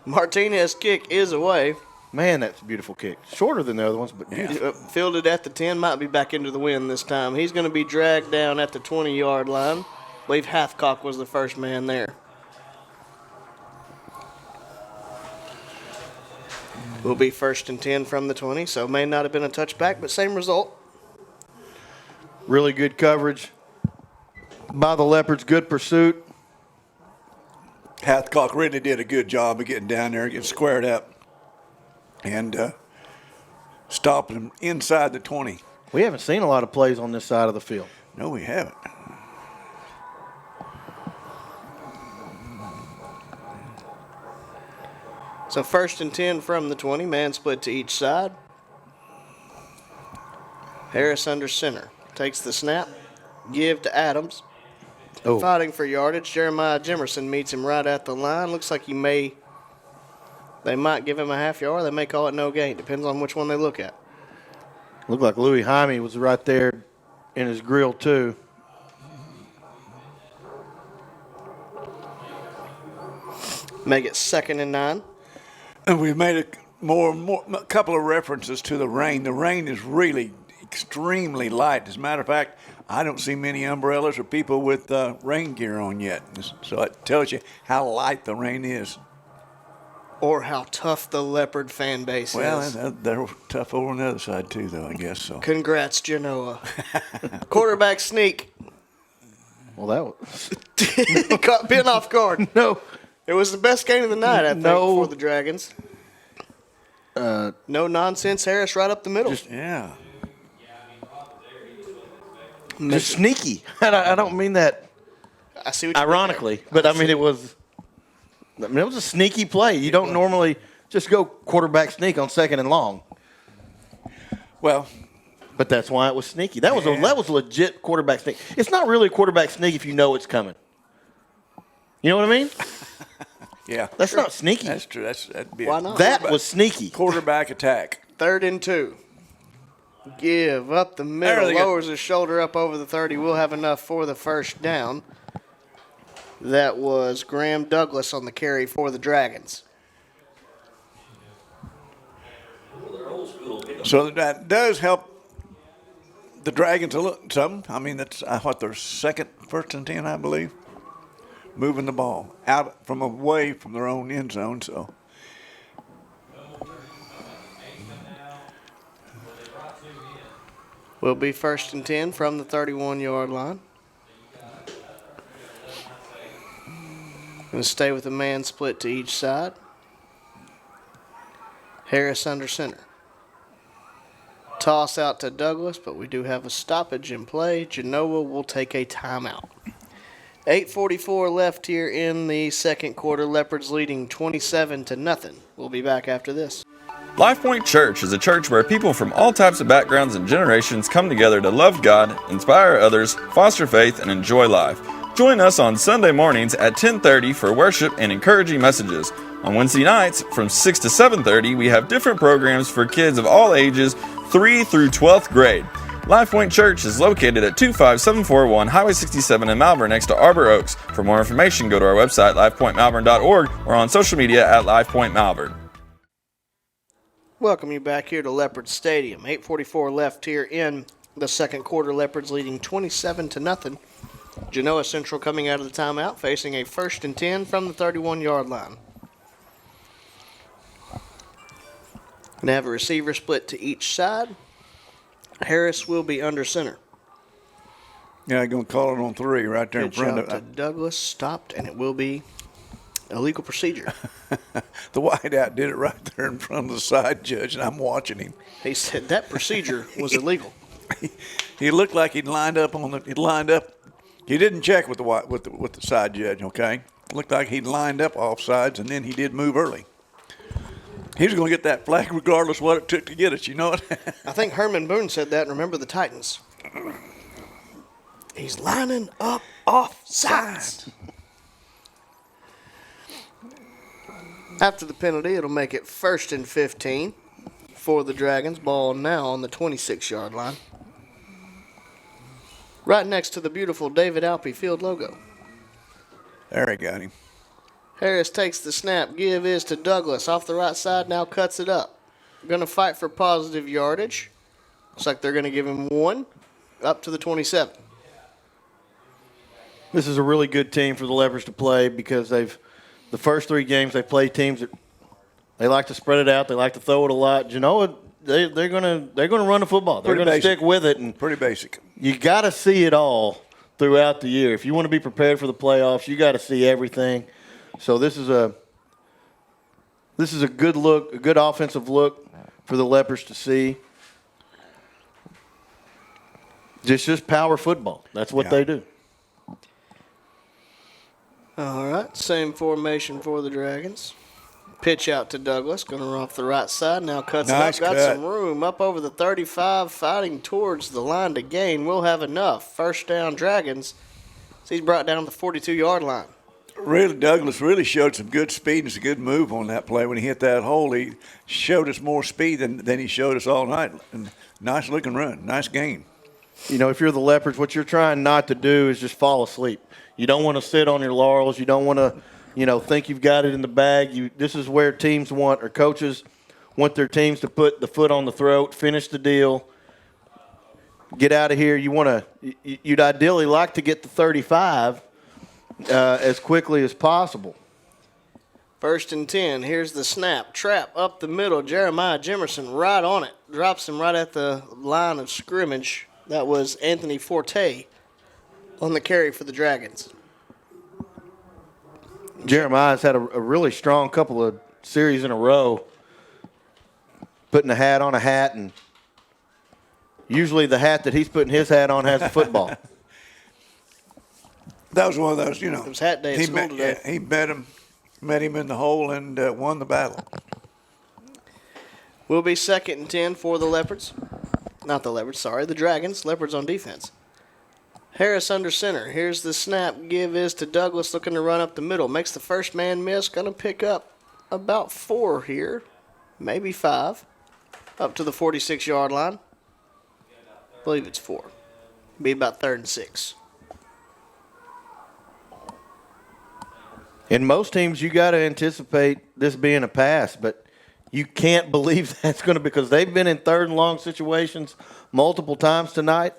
Martinez's kick is away. Man, that's a beautiful kick. Shorter than the other ones, but beautiful. Fielded at the 10, might be back into the wind this time. He's going to be dragged down at the 20-yard line. I believe Hathcock was the first man there. Will be 1st and 10 from the 20, so may not have been a touchback, but same result. Really good coverage by the Leopards. Good pursuit. Hathcock really did a good job of getting down there, getting squared up, and stopping him inside the 20. We haven't seen a lot of plays on this side of the field. No, we haven't. So 1st and 10 from the 20, man split to each side. Harris under center. Takes the snap, give to Adams. Oh. Fighting for yardage, Jeremiah Jimerson meets him right at the line. Looks like they might give him a half yard. They may call it no gain. Depends on which one they look at. Looked like Louis Jaime was right there in his grill too. Make it 2nd and 9. And we've made a couple of references to the rain. The rain is really extremely light. As a matter of fact, I don't see many umbrellas or people with rain gear on yet. So it tells you how light the rain is. Or how tough the Leopard fan base is. Well, they're tough over on the other side too, though, I guess. So. Congrats, Genoa. Quarterback sneak. Well, that was he caught Ben off guard. No. It was the best game of the night, I think, No. for the Dragons. No nonsense, Harris right up the middle. Yeah. Just sneaky. I don't mean that I see what you ironically, but I mean it was a sneaky play. You don't normally just go quarterback sneak on 2nd and long. Well, but that's why it was sneaky. That was a legit quarterback sneak. It's not really a quarterback sneak if you know it's coming. You know what I mean? Yeah. That's not sneaky. That's true. That'd be Why not? That was sneaky. Quarterback attack. 3rd and 2. Give up the middle. Lowers his shoulder up over the 30. We'll have enough for the first down. That was Graham Douglas on the carry for the Dragons. So that does help the Dragons a little. Some. I mean, that's what their 1st and 10, I believe. Moving the ball out from away from their own end zone. So. Will be 1st and 10 from the 31-yard line. Going to stay with a man split to each side. Harris under center. Toss out to Douglas, but we do have a stoppage in play. Genoa will take a timeout. 8:44 left here in the second quarter. Leopards leading 27-0. We'll be back after this. LifePoint Church is a church where people from all types of backgrounds and generations come together to love God, inspire others, foster faith, and enjoy life. Join us on Sunday mornings at 10:30 for worship and encouraging messages. On Wednesday nights from 6 to 7:30, we have different programs for kids of all ages, 3 through 12th grade. LifePoint Church is located at 25741 Highway 67 in Malvern next to Arbor Oaks. For more information, go to our website, lifepointmalvern.org, or on social media at LifePointMalvern. Welcome you back here to Leopard Stadium. 8:44 left here in the second quarter. Leopards leading 27-0. Genoa Central coming out of the timeout, facing a 1st and 10 from the 31-yard line. Going to have a receiver split to each side. Harris will be under center. Yeah, I'm going to call it on 3 right there in Pitch front out of to Douglas, stopped, and it will be illegal procedure. The wideout did it right there in front of the side judge, and I'm watching him. He said that procedure was illegal. He looked like he'd lined up on the. He'd lined up. He didn't check with the side judge. Okay, looked like he'd lined up off sides, and then he did move early. He was going to get that flag regardless what it took to get it. You know it. I think Herman Boone said that. And remember the Titans. He's lining up off sides. After the penalty, it'll make it 1st and 15 for the Dragons. Ball now on the 26-yard line. Right next to the beautiful David Alpe Field logo. There he got him. Harris takes the snap. Give is to Douglas. Off the right side, now cuts it up. Going to fight for positive yardage. Looks like they're going to give him 1 up to the 27. This is a really good team for the Leopards to play because the first 3 games they play teams that they like to spread it out. They like to throw it a lot. Genoa, they're gonna run the football. They're gonna stick with it, and pretty basic. You got to see it all throughout the year. If you want to be prepared for the playoffs, you got to see everything. So this is a good look, a good offensive look for the Leopards to see. Just power football. That's what they do. All right, same formation for the Dragons. Pitch out to Douglas, going to run off the right side. Now cuts it up, got some room up over the 35, fighting towards the line to gain. We'll have enough. First down, Dragons. So he's brought down the 42-yard line. Really, Douglas really showed some good speed and some good move on that play. When he hit that hole, he showed us more speed than he showed us all night. And nice looking run, nice game. You know, if you're the Leopards, what you're trying not to do is just fall asleep. You don't want to sit on your laurels. You don't want to, think you've got it in the bag. This is where teams or coaches want their teams to put the foot on the throat, finish the deal, get out of here. You'd ideally like to get to 35 as quickly as possible. 1st and 10. Here's the snap. Trap up the middle. Jeremiah Jimerson right on it. Drops him right at the line of scrimmage. That was Anthony Forte on the carry for the Dragons. Jeremiah's had a really strong couple of series in a row, putting a hat on a hat, and usually the hat that he's putting his hat on has a football. That was one of those, It was hat day at school today. He met him in the hole and won the battle. Will be 2nd and 10 for the Leopards. Not the Leopards, sorry, the Dragons. Leopards on defense. Harris under center. Here's the snap. Give is to Douglas, looking to run up the middle. Makes the first man miss. Going to pick up about 4 here, maybe 5, up to the 46-yard line. I believe it's 4. Be about 3rd and 6. In most teams, you got to anticipate this being a pass, but you can't believe that's going to because they've been in 3rd and long situations multiple times tonight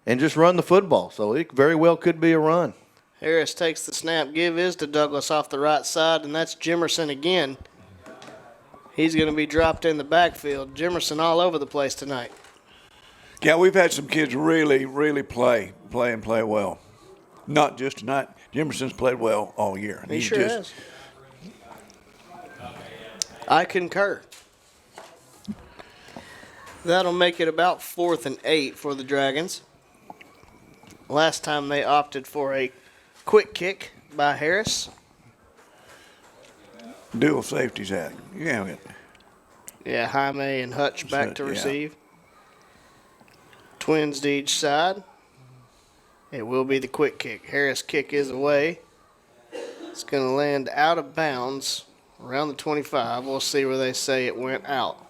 and just run the football. So it very well could be a run. Harris takes the snap. Give is to Douglas off the right side, and that's Jimerson again. He's going to be dropped in the backfield. Jimerson all over the place tonight. Yeah, we've had some kids really, really play well. Not just tonight. Jimerson's played well all year. He sure has. I concur. That'll make it about 4th and 8 for the Dragons. Last time they opted for a quick kick by Harris. Dual safeties out. Yeah, Jaime and Hutch back to receive. Twins to each side. It will be the quick kick. Harris' kick is away. It's going to land out of bounds around the 25. We'll see where they say it went out.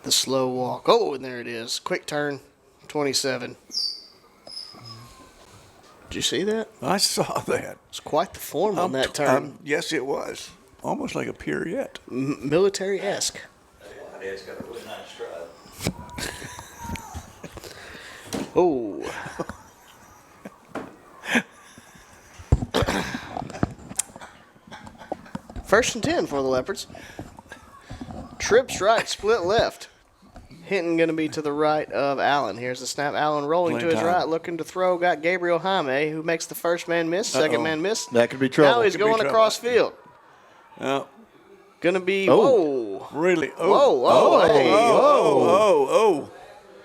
The slow walk. Oh, and there it is. Quick turn, 27. Did you see that? I saw that. It's quite the form on that turn. Yes, it was. Almost like a pirouette. Military-esque. It's got a really nice stride. Oh. First and 10 for the Leopards. Trips right, split left. Hinton going to be to the right of Allen. Here's the snap. Allen rolling to his right, looking to throw. Got Gabriel Jaime, who makes the first man miss, second man miss. That could be trouble. Now he's going across field. Oh. Going to be, whoa. Really? Whoa.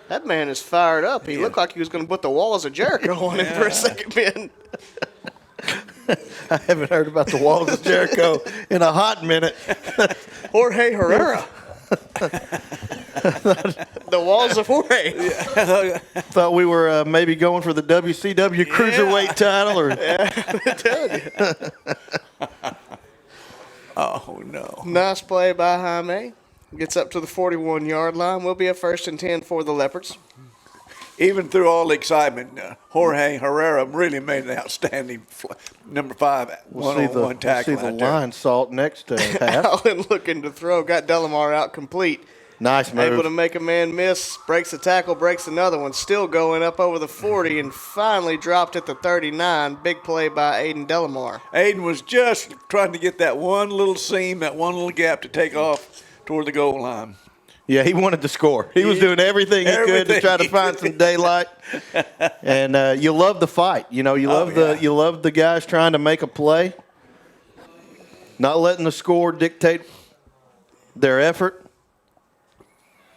That man is fired up. He looked like he was going to put the walls of Jericho on him for a second, man. I haven't heard about the walls of Jericho in a hot minute. Jorge Herrera. The walls of Jorge. Thought we were maybe going for the WCW Cruiserweight title. Or Oh, no. Nice play by Jaime. Gets up to the 41-yard line. Will be a 1st and 10 for the Leopards. Even through all the excitement, Jorge Herrera really made an outstanding number 5 one-on-one tackle. We'll see the line salt next to half. Allen looking to throw. Got Delamar out complete. Nice move. Able to make a man miss. Breaks a tackle, breaks another one. Still going up over the 40 and finally dropped at the 39. Big play by Aiden Delamar. Aiden was just trying to get that one little seam, that one little gap to take off toward the goal line. Yeah, he wanted to score. He was doing everything he could to try to find some daylight. And you love the fight. You know, you love the guys trying to make a play, not letting the score dictate their effort.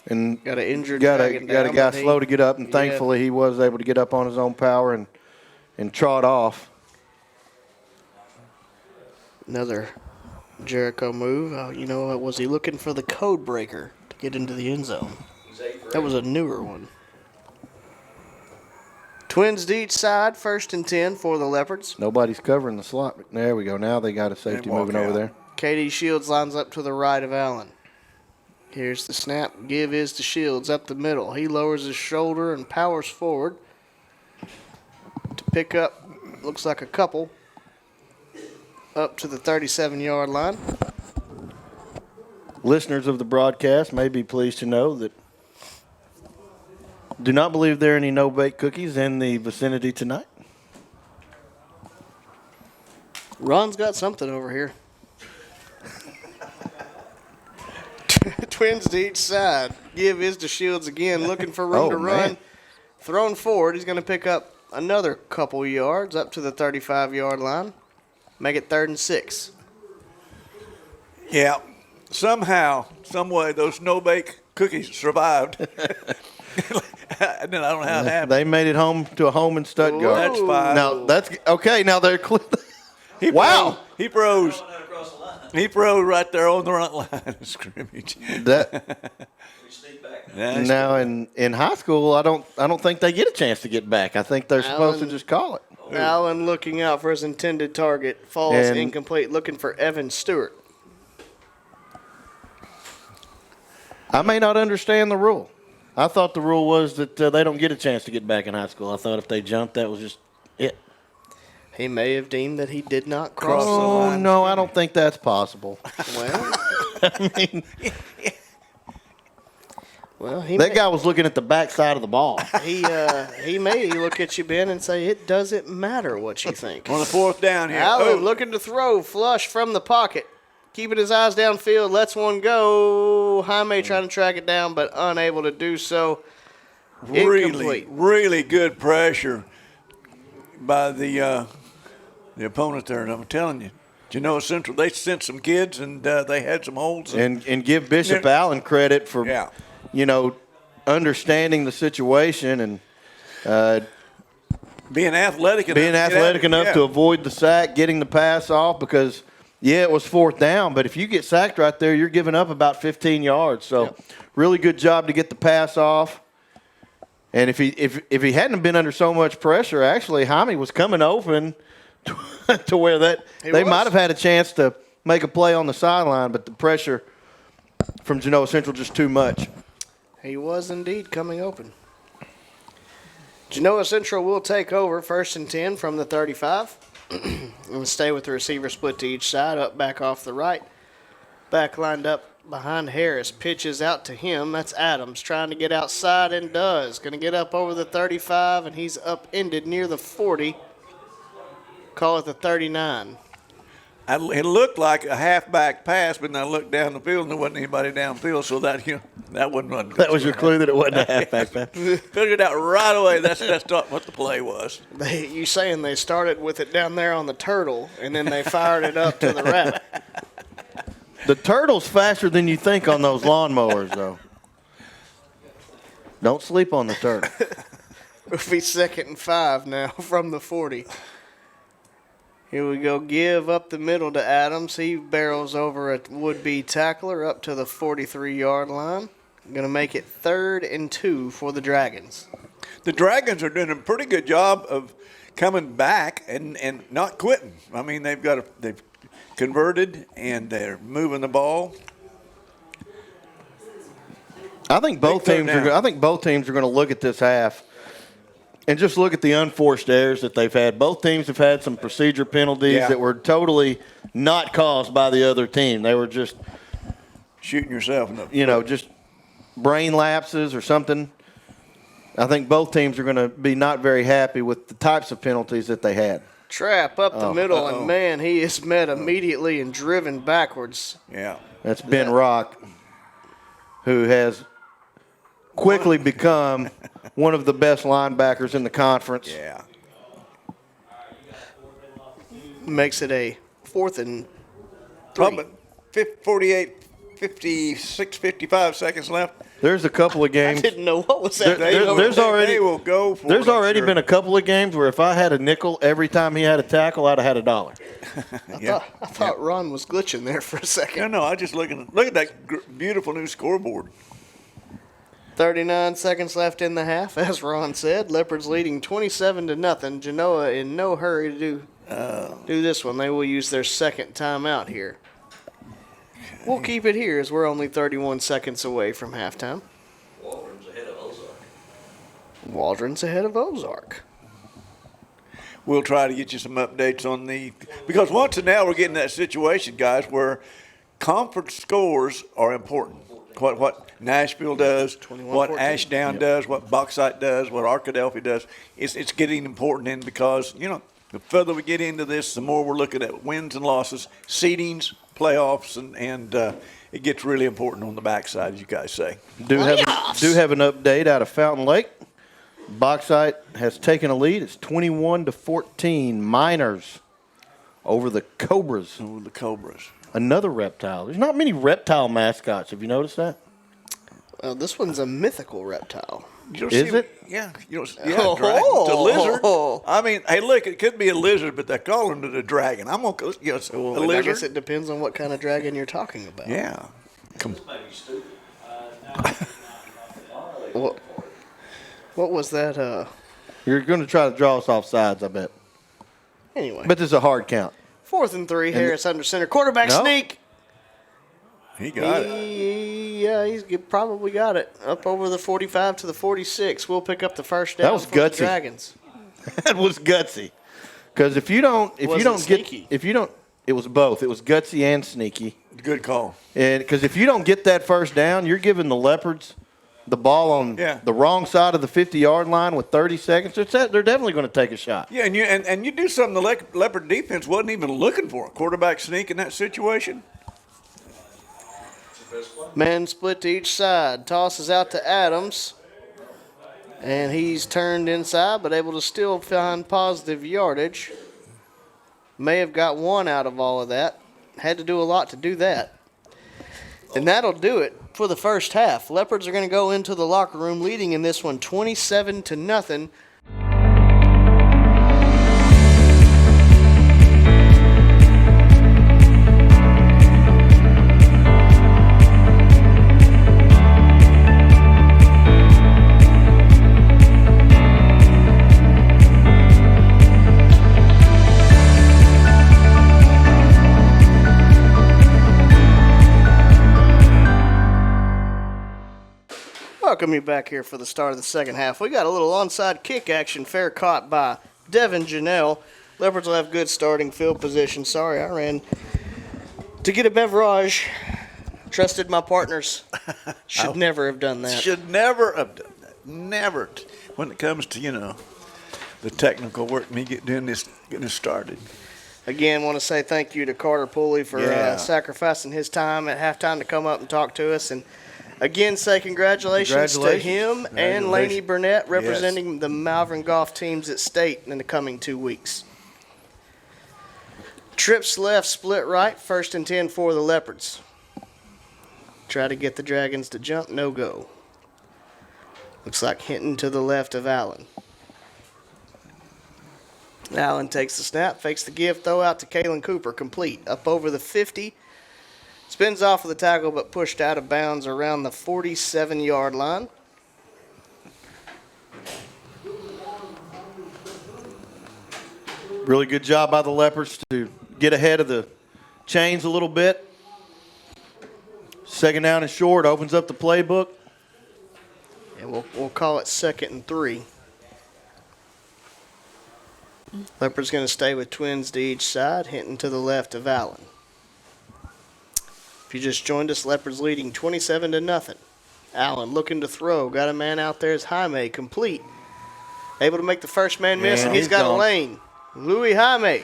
And got an injured got a guy slow to get up, and thankfully he was able to get up on his own power and trot off. Another Jericho move. Was he looking for the code breaker to get into the end zone? That was a newer one. Twins to each side, 1st and 10 for the Leopards. Nobody's covering the slot. There we go. Now they got a safety moving over there. KD Shields lines up to the right of Allen. Here's the snap. Give is to Shields up the middle. He lowers his shoulder and powers forward to pick up, looks like a couple, up to the 37-yard line. Listeners of the broadcast may be pleased to know that do not believe there are any no-bake cookies in the vicinity tonight. Ron's got something over here. Twins to each side. Give is to Shields again, looking for room to run. Man. Thrown forward. He's going to pick up another couple yards up to the 35-yard line. Make it 3rd and 6. Yeah, somehow, some way, those no-bake cookies survived. I don't know how it happened. They made it home to a home in Stuttgart. Ooh. That's fine. Now that's okay. Now they're clear. Wow, he froze. He froze right there on the front line of scrimmage. Now in high school, I don't think they get a chance to get back. I think they're supposed to just call it. Allen looking out for his intended target. Falls incomplete, looking for Evan Stewart. I may not understand the rule. I thought the rule was that they don't get a chance to get back in high school. I thought if they jumped, that was just it. He may have deemed that he did not cross the line. Oh, no, I don't think that's possible. Well, I mean, that guy was looking at the backside of the ball. He may look at you, Ben, and say, it doesn't matter what you think. On the 4th down here. Allen looking to throw, flush from the pocket. Keeping his eyes downfield, lets one go. Jaime trying to track it down, but unable to do so. Incomplete. Really good pressure by the opponent there. And I'm telling you, Genoa Central, they sent some kids, and they had some holes. And give Bishop Allen credit for, understanding the situation and being athletic enough to avoid the sack, getting the pass off because – yeah, it was 4th down, but if you get sacked right there, you're giving up about 15 yards. So, really good job to get the pass off. And if he hadn't been under so much pressure, actually, Jaime was coming open to where they might have had a chance to make a play on the sideline, but the pressure from Genoa Central just too much. He was indeed coming open. Genoa Central will take over 1st and 10 from the 35. And stay with the receiver split to each side, up back off the right. Back lined up behind Harris. Pitches out to him. That's Adams trying to get outside and does. Going to get up over the 35, and he's upended near the 40. Call it the 39. It looked like a halfback pass, but then I looked down the field and there wasn't anybody downfield, so that wasn't run. That was your clue that it wasn't a halfback pass. Figured out right away that's not what the play was. You saying they started with it down there on the turtle, and then they fired it up to the rabbit. The turtle's faster than you think on those lawnmowers, though. Don't sleep on the turtle. It'll be 2nd and 5 now from the 40. Here we go. Give up the middle to Adams. He barrels over a would-be tackler up to the 43-yard line. Going to make it 3rd and 2 for the Dragons. The Dragons are doing a pretty good job of coming back and not quitting. I mean, they've converted and they're moving the ball. I think both teams are going to look at this half and just look at the unforced errors that they've had. Both teams have had some procedure penalties that were totally not caused by the other team. They were just shooting yourself in the just brain lapses or something. I think both teams are going to be not very happy with the types of penalties that they had. Trap up the middle, and man, he is met immediately and driven backwards. Yeah. That's Ben Rock, who has quickly become one of the best linebackers in the conference. Yeah. Makes it a 4th and 3. Probably 56, 55 seconds left. There's a couple of games. I didn't know what was that. They will go for There's it, already sure. been a couple of games where if I had a nickel every time he had a tackle, I'd have had $1. I thought Ron was glitching there for a second. No, I just look at that beautiful new scoreboard. 39 seconds left in the half, as Ron said. Leopards leading 27-0. Genoa in no hurry to do this one. They will use their second timeout here. We'll keep it here as we're only 31 seconds away from halftime. Waldron's ahead of Ozark. We'll try to get you some updates on because once and now we're getting that situation, guys, where conference scores are important. What Nashville does, what Ashdown does, what Bauxite does, what Arkadelphia does, it's getting important in because, the further we get into this, the more we're looking at wins and losses, seedings, playoffs, and it gets really important on the backside, as you guys say. Do have an update out of Fountain Lake. Bauxite has taken a lead. It's 21-14. Miners over the Cobras. Another reptile. There's not many reptile mascots. Have you noticed that? This one's a mythical reptile. Is it? Yeah. It's a lizard. I mean, hey, look, it could be a lizard, but they call him the dragon. I'm going to go, a lizard. I guess it depends on what kind of dragon you're talking about. Yeah. What was that? You're going to try to draw us off sides, I bet. Anyway. But this is a hard count. 4th and 3. Harris under center. Quarterback sneak. He got it. Yeah, he's probably got it. Up over the 45 to the 46. We'll pick up the first down. That was for the gutsy. Dragons. That was gutsy. Because if you don't get, it was both. It was gutsy and sneaky. Good call. And because if you don't get that first down, you're giving the Leopards the ball on the wrong side of the 50-yard line with 30 seconds. They're definitely going to take a shot. Yeah, and you do something the Leopard defense wasn't even looking for. A quarterback sneak in that situation. Men split to each side. Tosses out to Adams. And he's turned inside, but able to still find positive yardage. May have got one out of all of that. Had to do a lot to do that. And that'll do it for the first half. Leopards are going to go into the locker room leading in this one 27-0. Welcome you back here for the start of the second half. We got a little onside kick action, fair caught by Devin Janelle. Leopards will have good starting field position. Sorry, I ran to get a beverage. Trusted my partners. Should never have done that. Should never have done that. Never. When it comes to, the technical work, getting this started. Again, want to say thank you to Carter Pulley for sacrificing his time at halftime to come up and talk to us. And again, say congratulations to him and Laney Burnett representing the Malvern golf teams at state in the coming 2 weeks. Trips left, split right, 1st and 10 for the Leopards. Try to get the Dragons to jump, no go. Looks like Hinton to the left of Allen. Allen takes the snap, fakes the give, throw out to Kalen Cooper, complete. Up over the 50. Spins off of the tackle, but pushed out of bounds around the 47-yard line. Really good job by the Leopards to get ahead of the chains a little bit. 2nd down and short, opens up the playbook. And we'll call it 2nd and 3. Leopard's going to stay with twins to each side, Hinton to the left of Allen. If you just joined us, Leopards leading 27-0. Allen looking to throw. Got a man out there. Is Jaime complete. Able to make the first man miss, and he's got gone. a lane. Louis Jaime.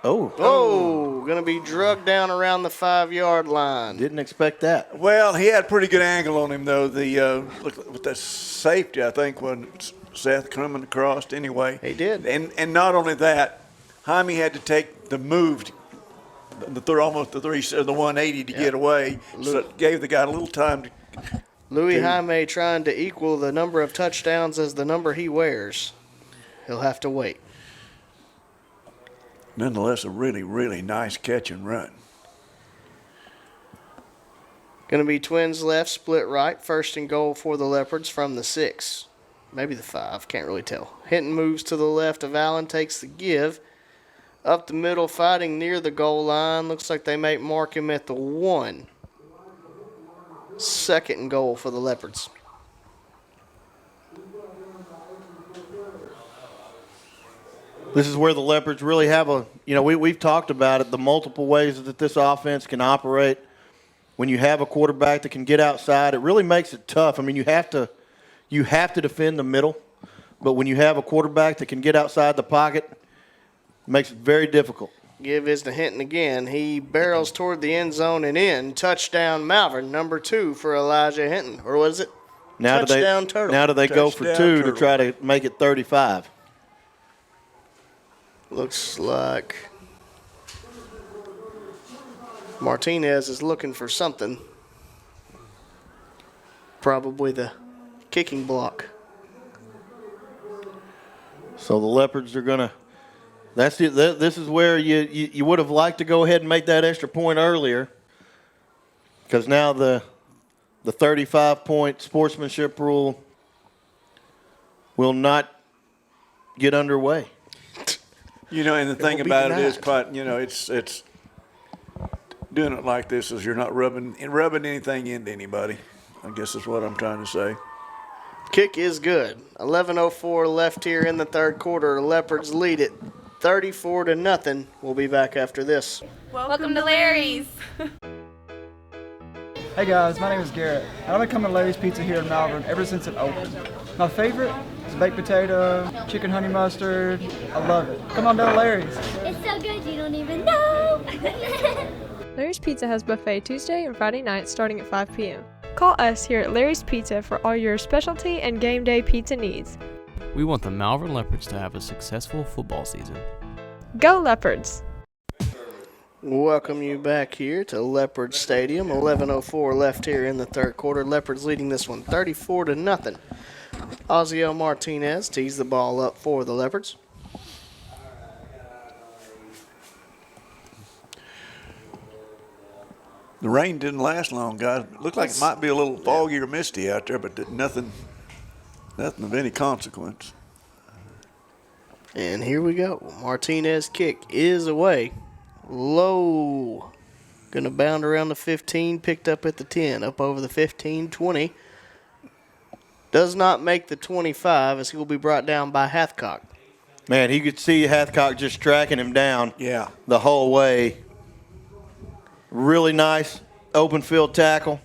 Oh, going to be drugged down around the 5-yard line. Didn't expect that. Well, he had a pretty good angle on him, though. Look with the safety, I think, when Seth coming across anyway. He did. And not only that, Jaime had to take the move, almost the 180 to get away. So it gave the guy a little time to. Louis Jaime trying to equal the number of touchdowns as the number he wears. He'll have to wait. Nonetheless, a really, really nice catch and run. Going to be twins left, split right. 1st and goal for the Leopards from the 6. Maybe the 5. Can't really tell. Hinton moves to the left of Allen, takes the give. Up the middle, fighting near the goal line. Looks like they may mark him at the 1. 2nd and goal for the Leopards. This is where the Leopards really have we've talked about it, the multiple ways that this offense can operate. When you have a quarterback that can get outside, it really makes it tough. I mean, you have to defend the middle, but when you have a quarterback that can get outside the pocket, it makes it very difficult. Give is to Hinton again. He barrels toward the end zone and in. Touchdown Malvern, number 2 for Elijah Hinton. Or was it touchdown Turtle? Now do they go for 2 to try to make it 35? Looks like Martinez is looking for something. Probably the kicking block. So the Leopards are going to – this is where you would have liked to go ahead and make that extra point earlier, because now the 35-point sportsmanship rule will not get underway. And the thing about it is, it's doing it like this is you're not rubbing anything into anybody. I guess is what I'm trying to say. Kick is good. 11:04 left here in the 3rd quarter. Leopards lead it 34-0. We'll be back after this. Welcome to Larry's. Hey guys, my name is Garrett. I've been coming to Larry's Pizza here in Malvern ever since it opened. My favorite is baked potato, chicken honey mustard. I love it. Come on down to Larry's. It's so good you don't even know. Larry's Pizza has buffet Tuesday and Friday nights starting at 5 p.m. Call us here at Larry's Pizza for all your specialty and game day pizza needs. We want the Malvern Leopards to have a successful football season. Go Leopards! Welcome you back here to Leopard Stadium. 11:04 left here in the 3rd quarter. Leopards leading this one 34-0. Ozzie Martinez tees the ball up for the Leopards. The rain didn't last long, guys. It looked like it might be a little foggy or misty out there, but nothing of any consequence. And here we go. Martinez kick is away. Low. Going to bound around the 15, picked up at the 10, up over the 15, 20. Does not make the 25 as he will be brought down by Hathcock. Man, he could see Hathcock just tracking him down the whole way. Really nice open field tackle.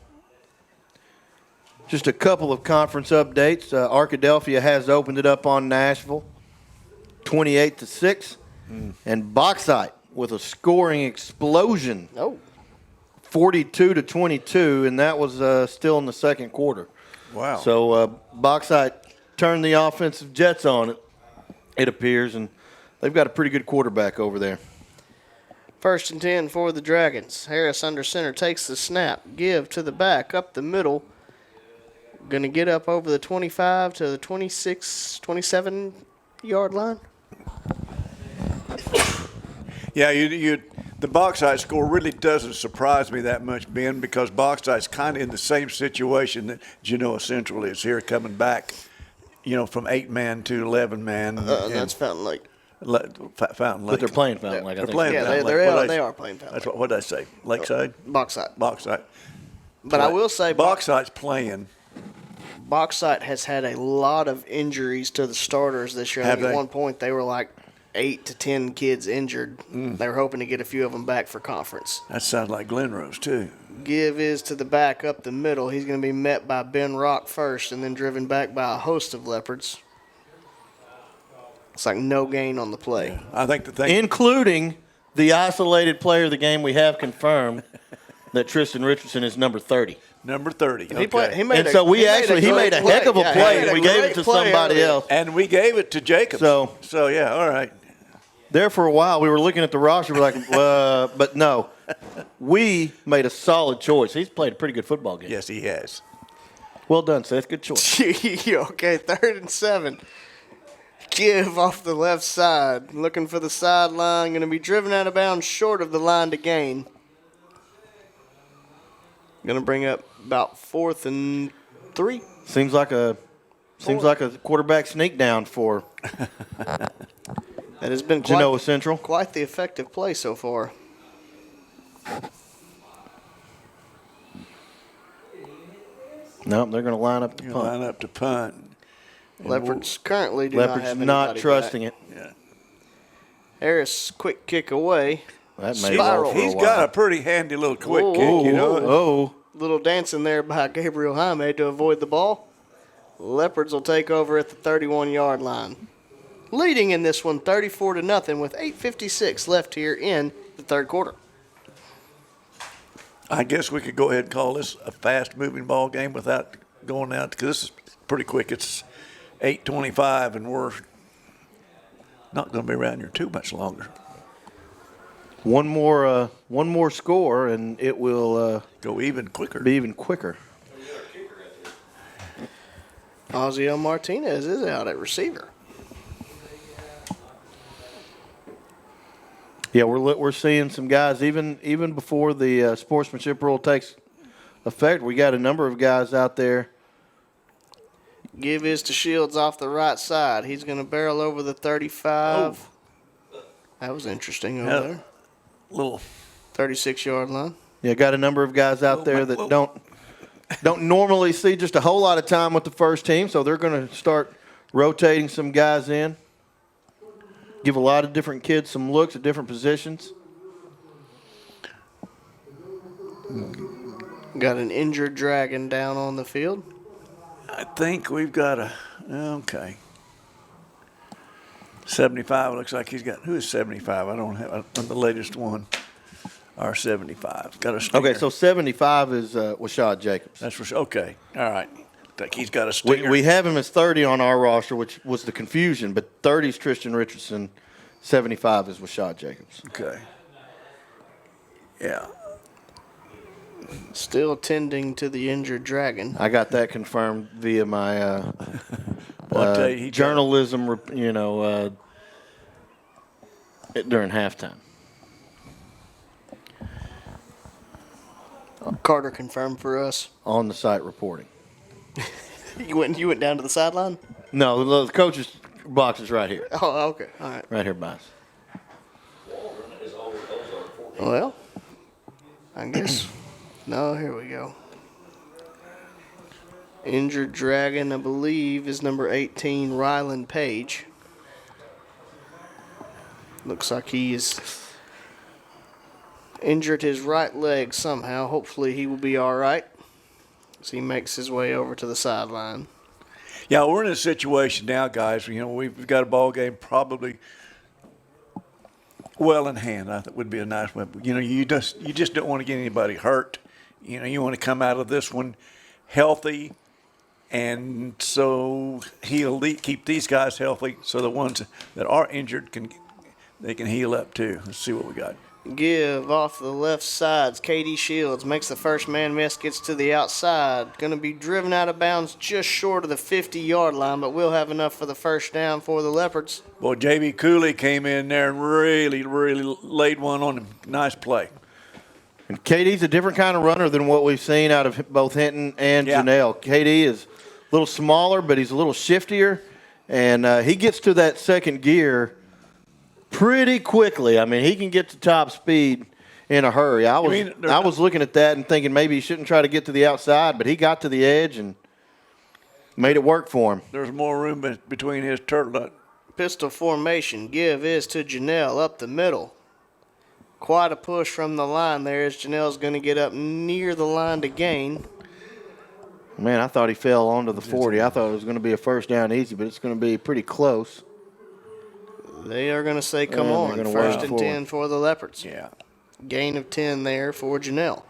Just a couple of conference updates. Arkadelphia has opened it up on Nashville, 28-6. And Bauxite with a scoring explosion. 42-22, and that was still in the 2nd quarter. Wow. So Bauxite turned the offensive jets on it appears, and they've got a pretty good quarterback over there. 1st and 10 for the Dragons. Harris under center takes the snap. Give to the back, up the middle. Going to get up over the 25 to the 26, 27-yard line. Yeah, the Bauxite score really doesn't surprise me that much, Ben, because Bauxite's kind of in the same situation that Genoa Central is here, coming back, from 8-man to 11-man. That's Fountain Lake. Fountain Lake. But they're playing Fountain Lake, I think. They are playing Fountain Lake. What did I say? Lakeside? Bauxite. Bauxite. But I will say Bauxite's playing Bauxite has had a lot of injuries to the starters this year. I think at one point they were like 8 to 10 kids injured. They were hoping to get a few of them back for conference. That sounds like Glen Rose, too. Give is to the back up the middle. He's going to be met by Ben Rock first and then driven back by a host of Leopards. It's like no gain on the play. Yeah. I think the thing, including the isolated player of the game, we have confirmed that Tristian Richardson is number 30. Number 30. Okay. He made a heck of a play, and we gave it to somebody else. And we gave it to Jacobs. So yeah, all right. There for a while, we were looking at the roster, we're like, but no. We made a solid choice. He's played a pretty good football game. Yes, he has. Well done, Seth. Good choice. Okay, 3rd and 7. Give off the left side. Looking for the sideline. Going to be driven out of bounds short of the line to gain. Going to bring up about 4th and 3. Seems like a quarterback sneak down for that has been Genoa Central. Quite the effective play so far. No, they're going to line up to punt. Line up to punt. Leopards currently do not have anybody not trusting back. it. Yeah. Harris, quick kick away. That may Spiral. He's got a pretty handy little quick kick, you know. Oh. Little dancing there by Gabriel Jaime to avoid the ball. Leopards will take over at the 31-yard line. Leading in this one 34-0 with 8:56 left here in the third quarter. I guess we could go ahead and call this a fast-moving ball game without going out, because this is pretty quick. It's 8:25, and we're not going to be around here too much longer. One more score, and it will go even quicker. Be even quicker. Ozzie Martinez is out at receiver. Yeah, we're seeing some guys even before the sportsmanship rule takes effect. We got a number of guys out there. Give is to Shields off the right side. He's going to barrel over the 35. Oh. That was interesting over there. Little 36-yard line. Yeah, got a number of guys out there that don't normally see just a whole lot of time with the first team, so they're going to start rotating some guys in. Give a lot of different kids some looks at different positions. Got an injured Dragon down on the field. I think we've got 75. Looks like he's got. Who is 75? I don't have the latest one. Our 75 got a stinger. Okay, so 75 is Washad Jacobs. That's okay. All right. I think he's got a stinger. We have him as 30 on our roster, which was the confusion, but 30 is Tristian Richardson, 75 is Washad Jacobs. Okay. Yeah. Still tending to the injured Dragon. I got that confirmed via my journalism, during halftime. Carter confirmed for us. On the site reporting. You went down to the sideline? No, the coach's box is right here. Oh, okay. All right. Right here by us. Well, I guess. No, here we go. Injured Dragon, I believe, is number 18, Ryland Page. Looks like he is injured his right leg somehow. Hopefully he will be all right as he makes his way over to the sideline. Yeah, we're in a situation now, guys. We've got a ball game probably well in hand. I think would be a nice one. You just don't want to get anybody hurt. You want to come out of this one healthy, and so he'll keep these guys healthy, so the ones that are injured can heal up too. Let's see what we got. Give off the left sides. KD Shields makes the first man miss, gets to the outside. Going to be driven out of bounds just short of the 50-yard line, but we'll have enough for the first down for the Leopards. Boy, J.B. Cooley came in there and really, really laid one on him. Nice play. And KD's a different kind of runner than what we've seen out of both Hinton and Janelle. KD is a little smaller, but he's a little shiftier, and he gets to that second gear pretty quickly. I mean, he can get to top speed in a hurry. I was looking at that and thinking maybe he shouldn't try to get to the outside, but he got to the edge and Made it work for him. There's more room between his turtle. Pistol formation. Give is to Janelle up the middle. Quite a push from the line there as Janelle's going to get up near the line to gain. Man, I thought he fell onto the 40. I thought it was going to be a first down easy, but it's going to be pretty close. They are going to say, come on. First and 10 for the Leopards. Yeah. Gain of 10 there for Janelle.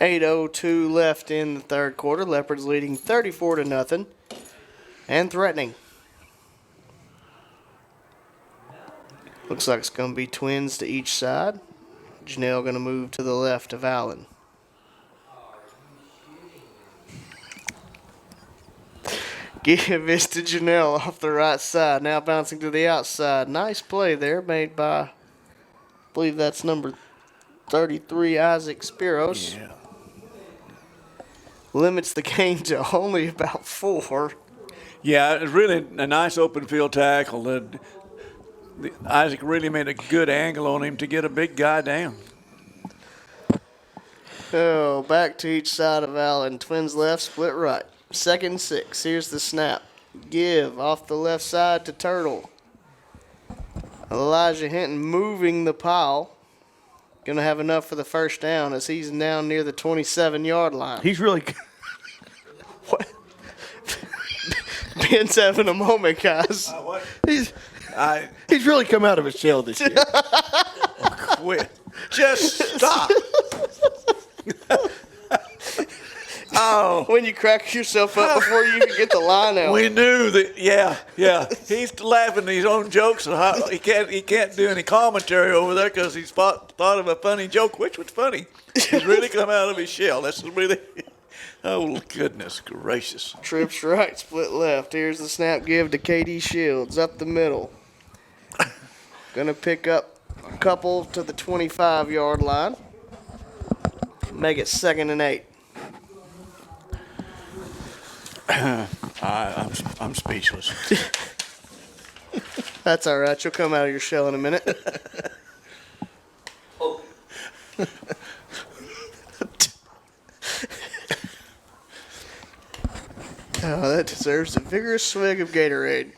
.802 left in the third quarter. Leopards leading 34-0 and threatening. Looks like it's going to be twins to each side. Janelle going to move to the left of Allen. Give is to Janelle off the right side. Now bouncing to the outside. Nice play there made by, I believe that's number 33, Isaac Spiros. Yeah. Limits the gain to only about 4. Yeah, it's really a nice open field tackle. Isaac really made a good angle on him to get a big guy down. Oh, back to each side of Allen. Twins left, split right. 2nd and 6. Here's the snap. Give off the left side to Turtle. Elijah Hinton moving the pile. Going to have enough for the first down as he's down near the 27-yard line. He's really what? Ben's having a moment, guys. He's really come out of his shell this year. Quit. Just stop. Oh. When you crack yourself up before you even get the line out. We knew that, yeah. He's laughing at his own jokes. And he can't do any commentary over there because he's thought of a funny joke. Which was funny? He's really come out of his shell. That's really, oh, goodness gracious. Trips right, split left. Here's the snap give to KD Shields up the middle. Going to pick up a couple to the 25-yard line. Make it 2nd and 8. I'm speechless. That's all right. You'll come out of your shell in a minute. Oh. Oh, that deserves a vigorous swig of Gatorade.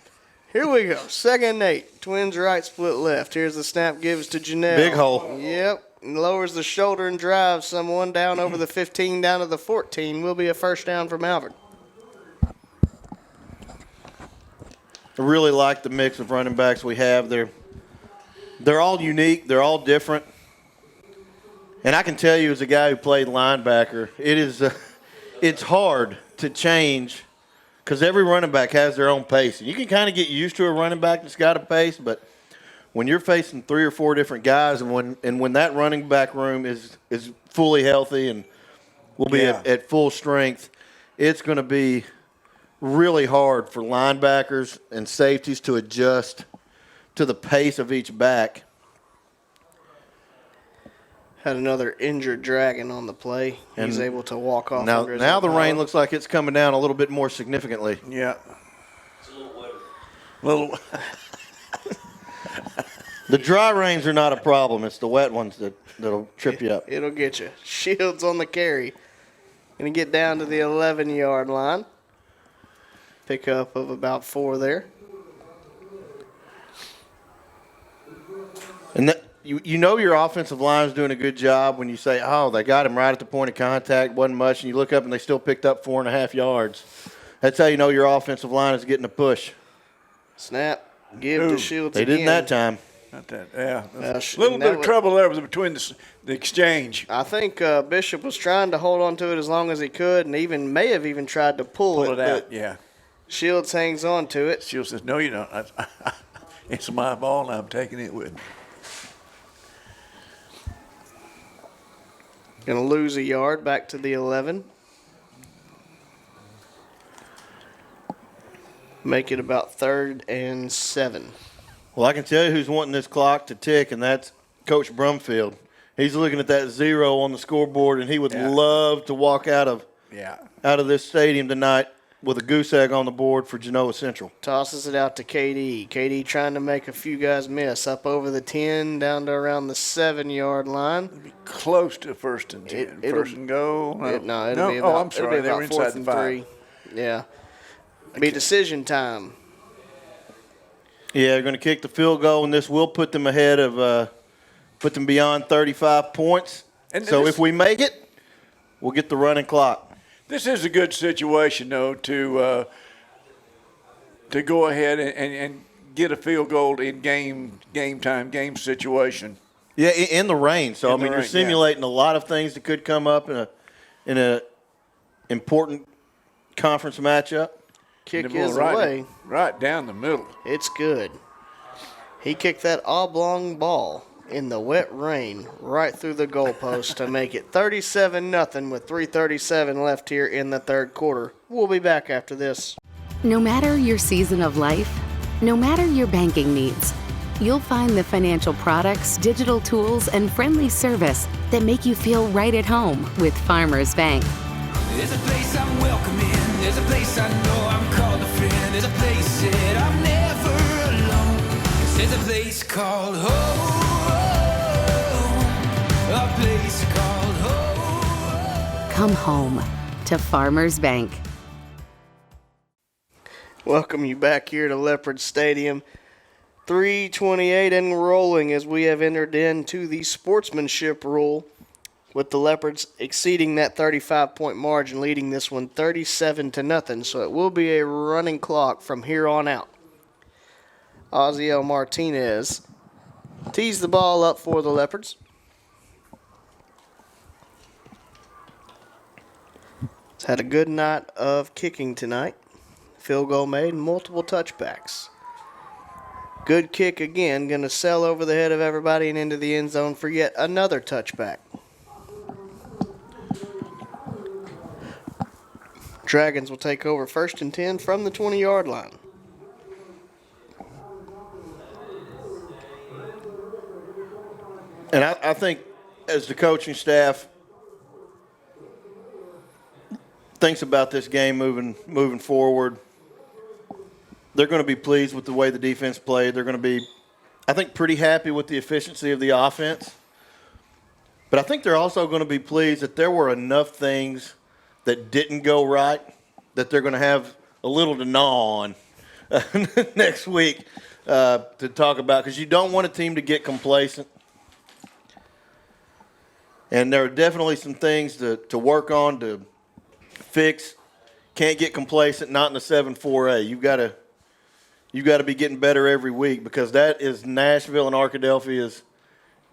Here we go. 2nd and 8. Twins right, split left. Here's the snap gives to Janelle. Big hole. Yep. And lowers the shoulder and drives someone down over the 15 down to the 14. Will be a first down for Malvern. I really like the mix of running backs we have. They're all unique. They're all different. And I can tell you as a guy who played linebacker, it's hard to change because every running back has their own pace. And you can kind of get used to a running back that's got a pace, but when you're facing 3 or 4 different guys and when that running back room is fully healthy and will be at full strength, it's going to be really hard for linebackers and safeties to adjust to the pace of each back. Had another injured Dragon on the play. He's able to walk off. Now the rain looks like it's coming down a little bit more significantly. Yeah. It's a little wetter. The dry rains are not a problem. It's the wet ones that'll trip you up. It'll get you. Shields on the carry. Going to get down to the 11-yard line. Pickup of about 4 there. And you know your offensive line is doing a good job when you say, oh, they got him right at the point of contact, wasn't much, and you look up and they still picked up 4.5 yards. That's how you know your offensive line is getting a push. Snap. Give to Shields They again. didn't that time. Not that, yeah. A little bit of trouble there between the exchange. I think Bishop was trying to hold on to it as long as he could and may have even tried to pull it out, yeah. Shields hangs on to it. Shields says, no, you don't. It's my ball, and I'm taking it with me. Going to lose a yard back to the 11. Make it about 3rd and 7. Well, I can tell you who's wanting this clock to tick, and that's Coach Brumfield. He's looking at that 0 on the scoreboard, and he would love to walk out of this stadium tonight with a goose egg on the board for Genoa Central. Tosses it out to KD. KD trying to make a few guys miss. Up over the 10, down to around the 7-yard line. Close to 1st and 10. First and go. It'll be about, Oh, I'm sorry. They were inside 4th the and 5. 3. Yeah. Be decision time. Yeah, they're going to kick the field goal, and this will put them ahead of put them beyond 35 points. And so if we make it, we'll get the running clock. This is a good situation, though, to go ahead and get a field goal in game time, game situation. Yeah, in the rain. So, you're simulating a lot of things that could come up in a important conference matchup. Kick is away. Right down the middle. It's good. He kicked that oblong ball in the wet rain right through the goalpost to make it 37-0 with 3:37 left here in the third quarter. We'll be back after this. No matter your season of life, no matter your banking needs, you'll find the financial products, digital tools, and friendly service that make you feel right at home with Farmers Bank. There's a place I'm welcome in. There's a place I know I'm called a friend. There's a place that I'm never alone. There's a place called home. A place called home. Come home to Farmers Bank. Welcome you back here to Leopard Stadium. 3:28 and rolling as we have entered into the sportsmanship rule, with the Leopards exceeding that 35-point margin, leading this one 37-0. So it will be a running clock from here on out. Ozziel Martinez tees the ball up for the Leopards. He's had a good night of kicking tonight. Field goal made, multiple touchbacks. Good kick again, going to sail over the head of everybody and into the end zone for yet another touchback. Dragons will take over 1st and 10 from the 20-yard line. And I think as the coaching staff thinks about this game moving forward, they're going to be pleased with the way the defense played. They're going to be, I think, pretty happy with the efficiency of the offense. But I think they're also going to be pleased that there were enough things that didn't go right that they're going to have a little to gnaw on next week to talk about, because you don't want a team to get complacent. And there are definitely some things to work on, to fix. Can't get complacent, not in the 7-4A. You've got to be getting better every week, because that is Nashville and Arkadelphia's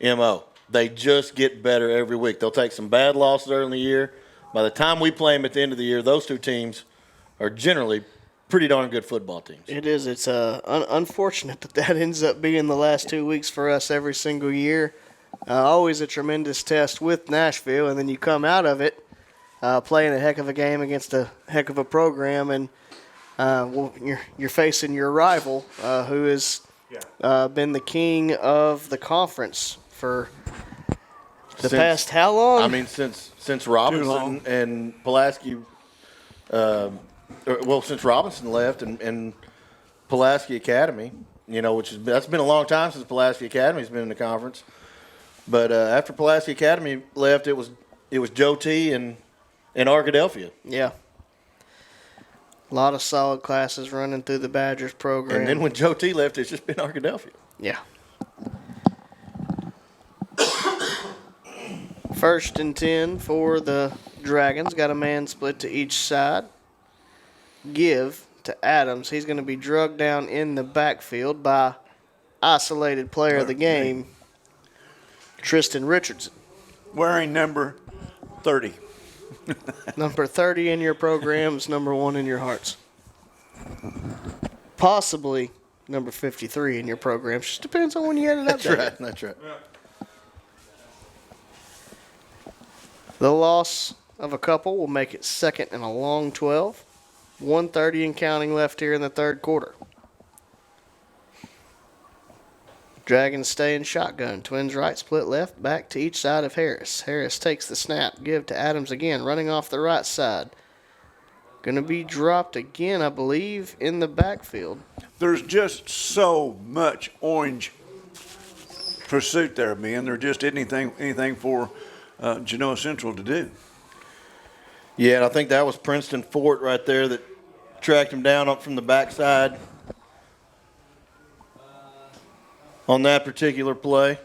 MO. They just get better every week. They'll take some bad losses early in the year. By the time we play them at the end of the year, those two teams are generally pretty darn good football teams. It is. It's unfortunate that ends up being the last 2 weeks for us every single year. Always a tremendous test with Nashville, and then you come out of it playing a heck of a game against a heck of a program, and you're facing your rival, who has been the king of the conference for the past how long? I mean, since Robinson and Pulaski, since Robinson left and Pulaski Academy, that's been a long time since Pulaski Academy's been in the conference. But after Pulaski Academy left, it was Joe T and Arkadelphia. Yeah. A lot of solid classes running through the Badgers program. And then when Joe T left, it's just been Arkadelphia. Yeah. 1st and 10 for the Dragons. Got a man split to each side. Give to Adams. He's going to be drugged down in the backfield by isolated player of the game, Tristian Richardson. Wearing number 30. Number 30 in your programs, number 1 in your hearts. Possibly number 53 in your programs. Just depends on when you had it up there. That's right. The loss of a couple will make it 2nd and a long 12. 1:30 and counting left here in the third quarter. Dragons stay in shotgun. Twins right, split left, back to each side of Harris. Harris takes the snap. Give to Adams again, running off the right side. Going to be dropped again, I believe, in the backfield. There's just so much orange pursuit there, man. There just isn't anything for Genoa Central to do. Yeah, and I think that was Princeton Fort right there that tracked him down up from the backside on that particular play.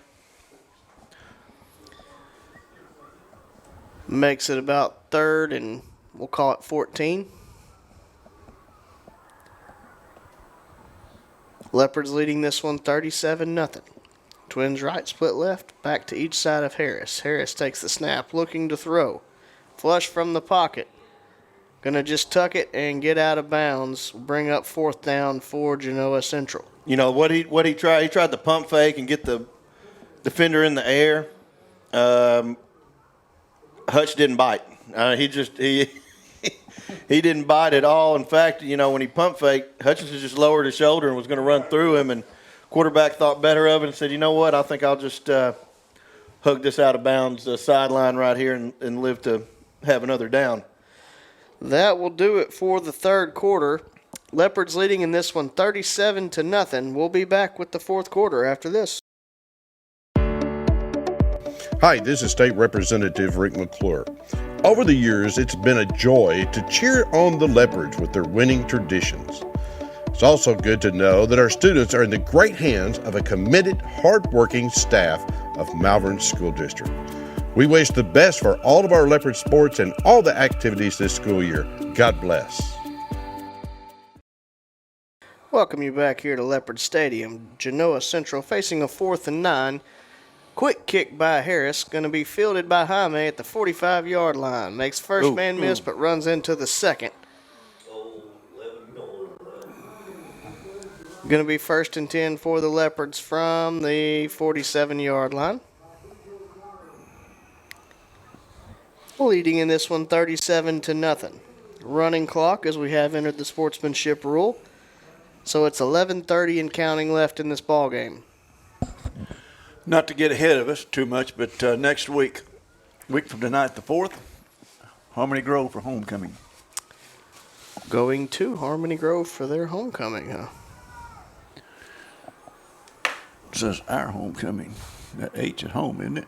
Makes it about 3rd and we'll call it 14. Leopards leading this one 37-0. Twins right, split left, back to each side of Harris. Harris takes the snap, looking to throw. Flush from the pocket. Gonna just tuck it and get out of bounds. Bring up 4th down for Genoa Central. You know what he tried? He tried the pump fake and get the defender in the air. Hutch didn't bite. He didn't bite at all. In fact, you know, when he pump faked, Hutchinson just lowered his shoulder and was going to run through him, and quarterback thought better of it and said, you know what, I think I'll just hug this out of bounds sideline right here and live to have another down. That will do it for the 3rd quarter. Leopards leading in this one 37-0. We'll be back with the 4th quarter after this. Hi, this is State Representative Rick McClure. Over the years, it's been a joy to cheer on the Leopards with their winning traditions. It's also good to know that our students are in the great hands of a committed, hard-working staff of Malvern School District. We wish the best for all of our Leopard sports and all the activities this school year. God bless. Welcome you back here to Leopard Stadium. Genoa Central facing a 4th and 9. Quick kick by Harris, going to be fielded by Jaime at the 45-yard line. Makes first man miss, but runs into the 2nd. Going to be 1st and 10 for the Leopards from the 47-yard line. Leading in this one 37-0. Running clock as we have entered the sportsmanship rule. So it's 11:30 and counting left in this ball game. Not to get ahead of us too much, but next week from tonight, the 4th, Harmony Grove for homecoming. Going to Harmony Grove for their homecoming, huh? It says our homecoming. That H at home, isn't it?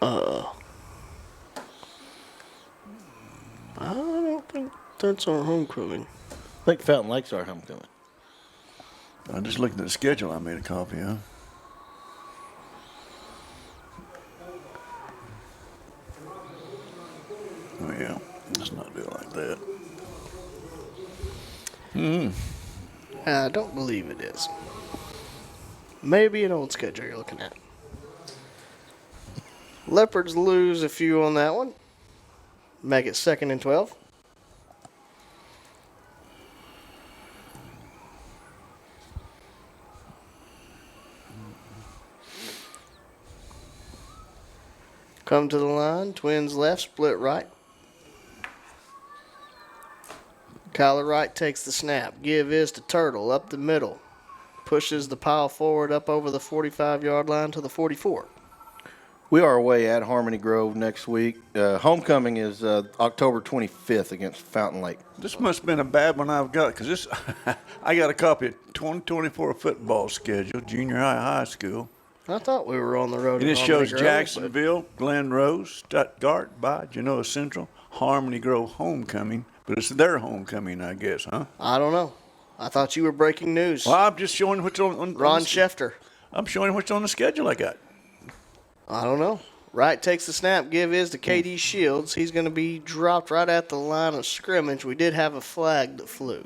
I don't think that's our homecoming. I think Fountain Lake's our homecoming. I'm just looking at the schedule I made a copy of. Oh, yeah. Let's not do it like that. I don't believe it is. Maybe an old schedule you're looking at. Leopards lose a few on that one. Make it 2nd and 12. Come to the line. Twins left, split right. Kyler Wright takes the snap. Give is to Turtle up the middle. Pushes the pile forward up over the 45-yard line to the 44. We are away at Harmony Grove next week. Homecoming is October 25th against Fountain Lake. This must have been a bad one I've got, because this I got a copy of 2024 football schedule, junior high school. I thought we were on the road. And it Harmony shows Grove, Jacksonville, Glen Rose, Stuttgart by Genoa Central, Harmony Grove homecoming. But it's their homecoming, I guess, huh? I don't know. I thought you were breaking news. Well, I'm just showing what's on Ron Schefter. I'm showing what's on the schedule I got. I don't know. Wright takes the snap. Give is to KD Shields. He's going to be dropped right at the line of scrimmage. We did have a flag that flew.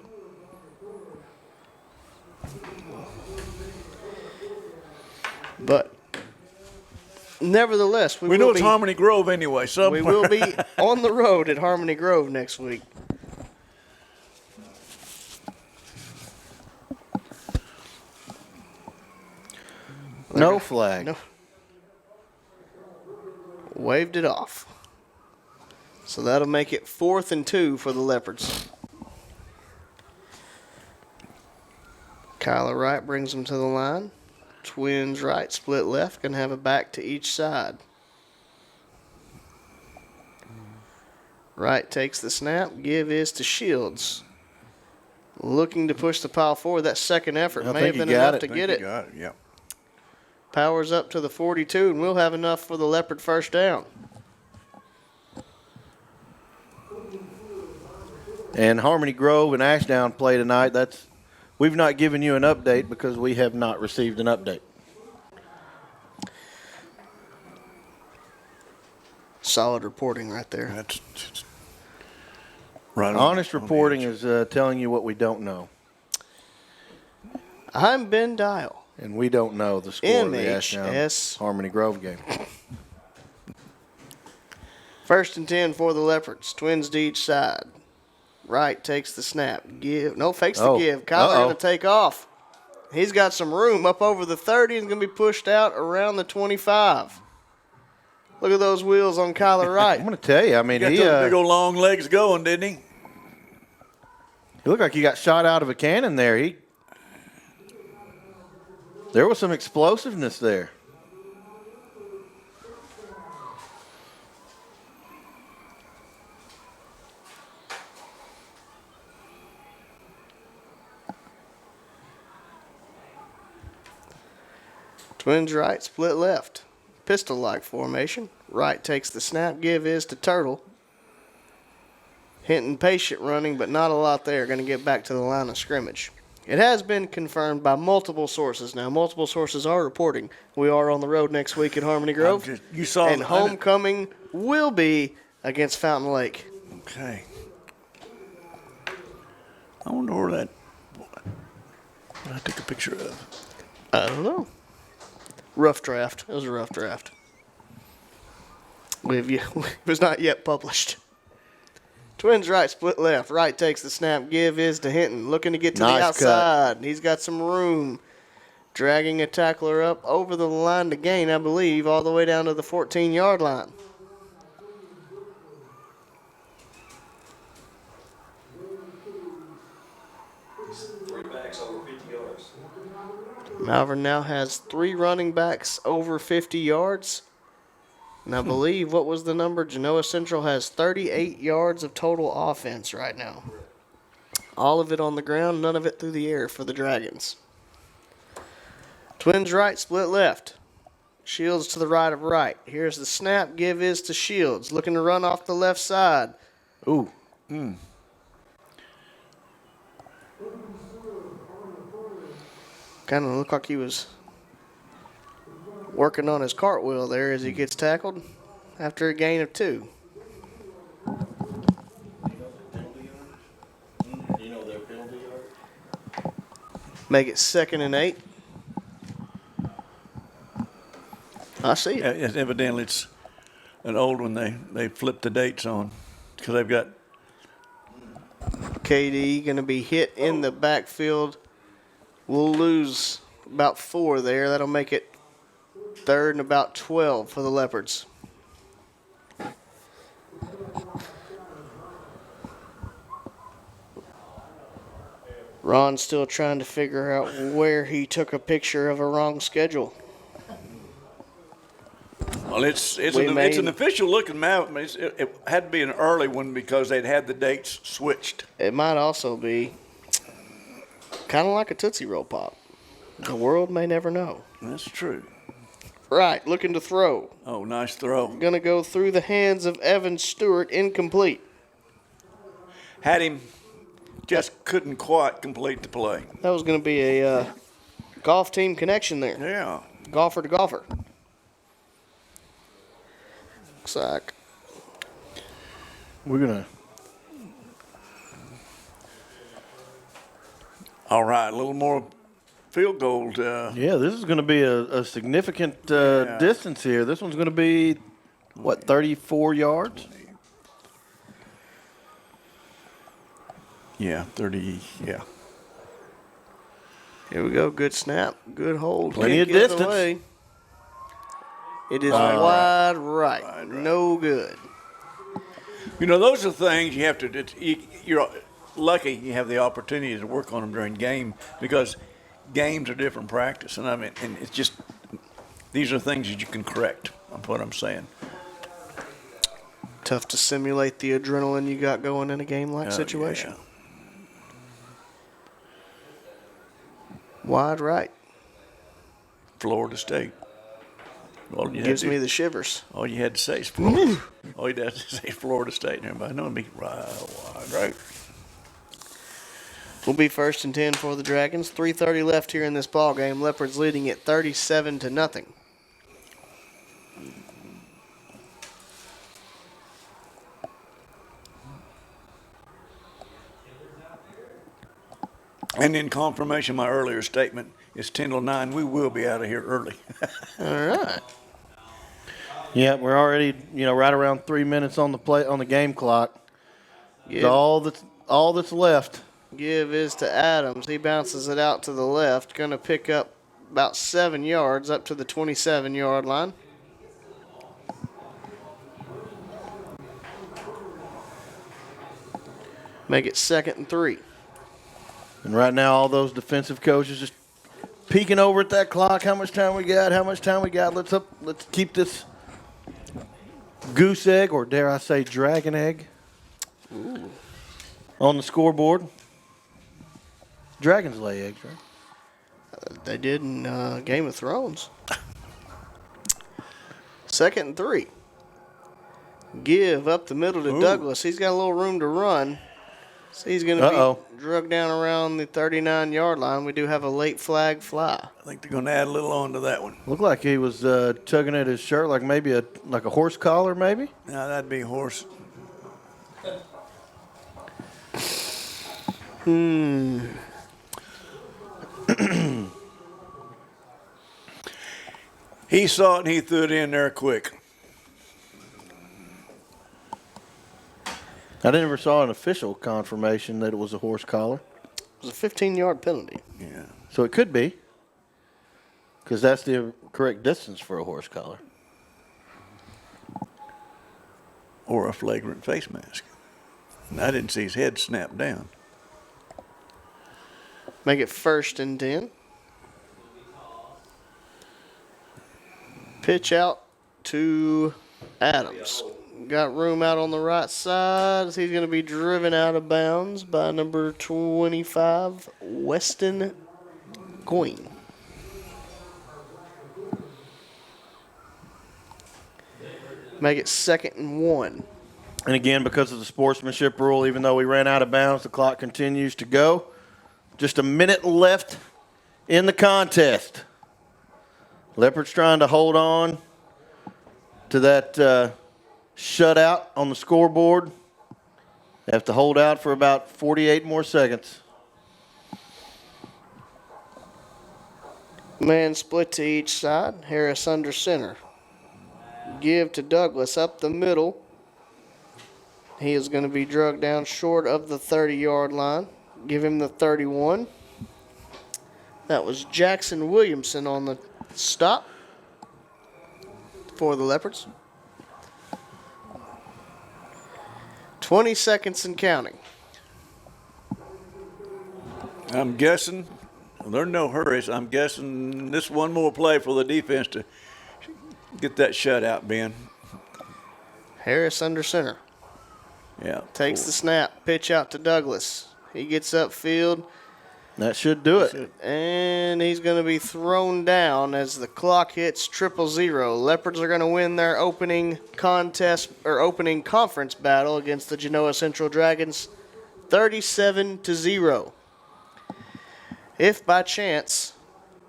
But nevertheless, we know it's Harmony Grove anyway. We will be on the road at Harmony Grove next week. No flag. No. Waved it off. So that'll make it 4th and 2 for the Leopards. Kyler Wright brings them to the line. Twins right, split left, can have it back to each side. Wright takes the snap. Give is to Shields. Looking to push the pile forward. That second effort may have been enough to get it. Got it, yeah. Powers up to the 42, and we'll have enough for the Leopard first down. And Harmony Grove and Ashdown play tonight. We've not given you an update because we have not received an update. Solid reporting right there. That's right. Honest reporting is telling you what we don't know. I'm Ben Dial. And we don't know the score of the MHS. Ashdown Harmony Grove game. First and 10 for the Leopards. Twins to each side. Wright takes the snap. Fakes the give. Kyler going to take off. He's got some room up over the 30 and going to be pushed out around the 25. Look at those wheels on Kyler Wright. I'm going to tell you, He got those big old long legs going, didn't he? He looked like he got shot out of a cannon there. There was some explosiveness there. Twins right, split left. Pistol-like formation. Wright takes the snap. Give is to Turtle. Hinton patient running, but not a lot there. Going to get back to the line of scrimmage. It has been confirmed by multiple sources. Now, multiple sources are reporting we are on the road next week at Harmony Grove. And homecoming will be against Fountain Lake. Okay. I wonder where that. What I took a picture of. I don't know. Rough draft. It was a rough draft. It was not yet published. Twins right, split left. Wright takes the snap. Give is to Hinton. Looking to get to the outside. He's got some room. Dragging a tackler up over the line to gain, I believe, all the way down to the 14-yard line. Three backs over 50 yards. Malvern now has 3 running backs over 50 yards. And I believe, what was the number? Genoa Central has 38 yards of total offense right now. All of it on the ground, none of it through the air for the Dragons. Twins right, split left. Shields to the right of Wright. Here's the snap. Give is to Shields. Looking to run off the left side. Ooh. Kind of looked like he was working on his cartwheel there as he gets tackled after a gain of 2. Make it 2nd and 8. I see it. Yeah, evidently, it's an old one they flipped the dates on because they've got. KD going to be hit in the backfield. We'll lose about 4 there. That'll make it 3rd and about 12 for the Leopards. Ron's still trying to figure out where he took a picture of a wrong schedule. Well, it's an official looking map. It had to be an early one because they'd had the dates switched. It might also be kind of like a Tootsie Roll Pop. The world may never know. That's true. Right, looking to throw. Oh, nice throw. Going to go through the hands of Evan Stewart, incomplete. Had him, just couldn't quite complete the play. That was going to be a golf team connection there. Yeah. Golfer to golfer. Looks like we're going to. All right, a little more field goal. Yeah, this is going to be a significant distance here. This one's going to be, 34 yards? Yeah, 30, yeah. Here we go. Good snap. Good hold. Plenty of distance. Away. It is wide right. No good. You know, those are things you have to you're lucky you have the opportunity to work on them during game because games are different practice. And and it's just, these are things that you can correct. That's what I'm saying. Tough to simulate the adrenaline you got going in a game-like situation. Yeah. Wide right. Florida State. Gives me the shivers. All you had to say is Florida. All you had to say is Florida State, and everybody knows me. Right. Will be 1st and 10 for the Dragons. 3:30 left here in this ball game. Leopards leading it 37-0. And in confirmation of my earlier statement, it's 10 till 9. We will be out of here early. All right. Yeah, we're already, right around 3 minutes on the game clock. Yeah. All that's left. Give is to Adams. He bounces it out to the left. Going to pick up about 7 yards up to the 27-yard line. Make it 2nd and 3. And right now, all those defensive coaches just peeking over at that clock. How much time we got? How much time we got? Let's keep this goose egg, or dare I say dragon egg, on the scoreboard. Dragons lay eggs, right? They did in Game of Thrones. 2nd and 3. Give up the middle to Douglas. He's got a little room to run. So he's going to be drugged down around the 39-yard line. We do have a late flag fly. I think they're going to add a little on to that one. Looked like he was tugging at his shirt, like maybe a horse collar, maybe. No, that'd be horse. He saw it and he threw it in there quick. I never saw an official confirmation that it was a horse collar. It was a 15-yard penalty. Yeah. So it could be, because that's the correct distance for a horse collar. Or a flagrant face mask. And I didn't see his head snap down. Make it 1st and 10. Pitch out to Adams. Got room out on the right side. He's going to be driven out of bounds by number 25, Weston Coyne. Make it 2nd and 1. And again, because of the sportsmanship rule, even though we ran out of bounds, the clock continues to go. Just a minute left in the contest. Leopards trying to hold on to that shutout on the scoreboard. They have to hold out for about 48 more seconds. Man split to each side. Harris under center. Give to Douglas up the middle. He is going to be drugged down short of the 30-yard line. Give him the 31. That was Jackson Williamson on the stop for the Leopards. 20 seconds and counting. I'm guessing, there's no hurries. I'm guessing this one more play for the defense to get that shutout, Ben. Harris under center. Yeah. Takes the snap. Pitch out to Douglas. He gets upfield. That should do it. And he's going to be thrown down as the clock hits 0-0. Leopards are going to win their opening contest or opening conference battle against the Genoa Central Dragons 37-0. If by chance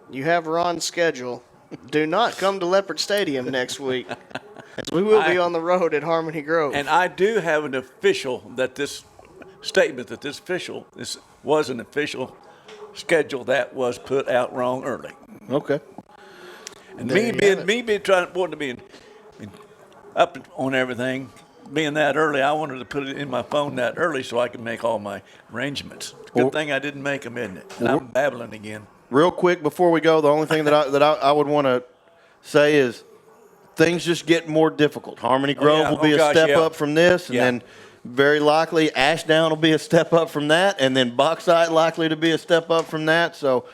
you have Ron's schedule, do not come to Leopard Stadium next week, as we will be on the road at Harmony Grove. And I do have an official that this statement that this was an official schedule that was put out wrong early. Okay. And me being trying to be up on everything, being that early, I wanted to put it in my phone that early so I could make all my arrangements. Good thing I didn't make them, isn't it? And I'm babbling again. Real quick before we go, the only thing that I would want to say is things just get more difficult. Harmony Grove will be a step up from this, and then very likely Ashdown will be a step up from that, and then Bauxite likely to be a step up from that. So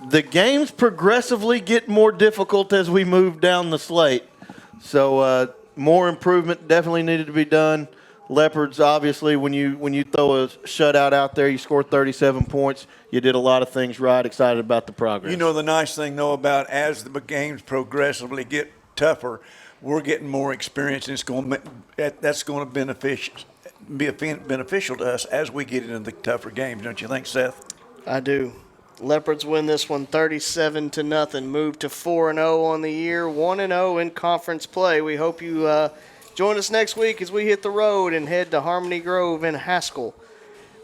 the games progressively get more difficult as we move down the slate. So more improvement definitely needed to be done. Leopards, obviously, when you throw a shutout out there, you score 37 points. You did a lot of things right. Excited about the progress. You know, the nice thing, though, about as the games progressively get tougher, we're getting more experience, and that's going to be beneficial to us as we get into the tougher games. Don't you think, Seth? I do. Leopards win this one 37-0, move to 4-0 on the year, 1-0 in conference play. We hope you join us next week as we hit the road and head to Harmony Grove in Haskell.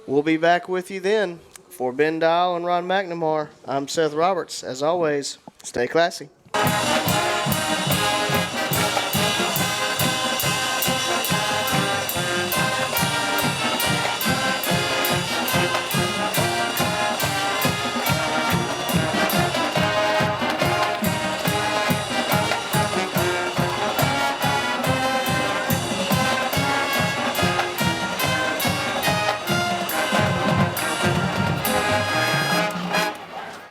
We'll be back with you then. For Ben Dial and Ron McNamara, I'm Seth Roberts. As always, stay classy.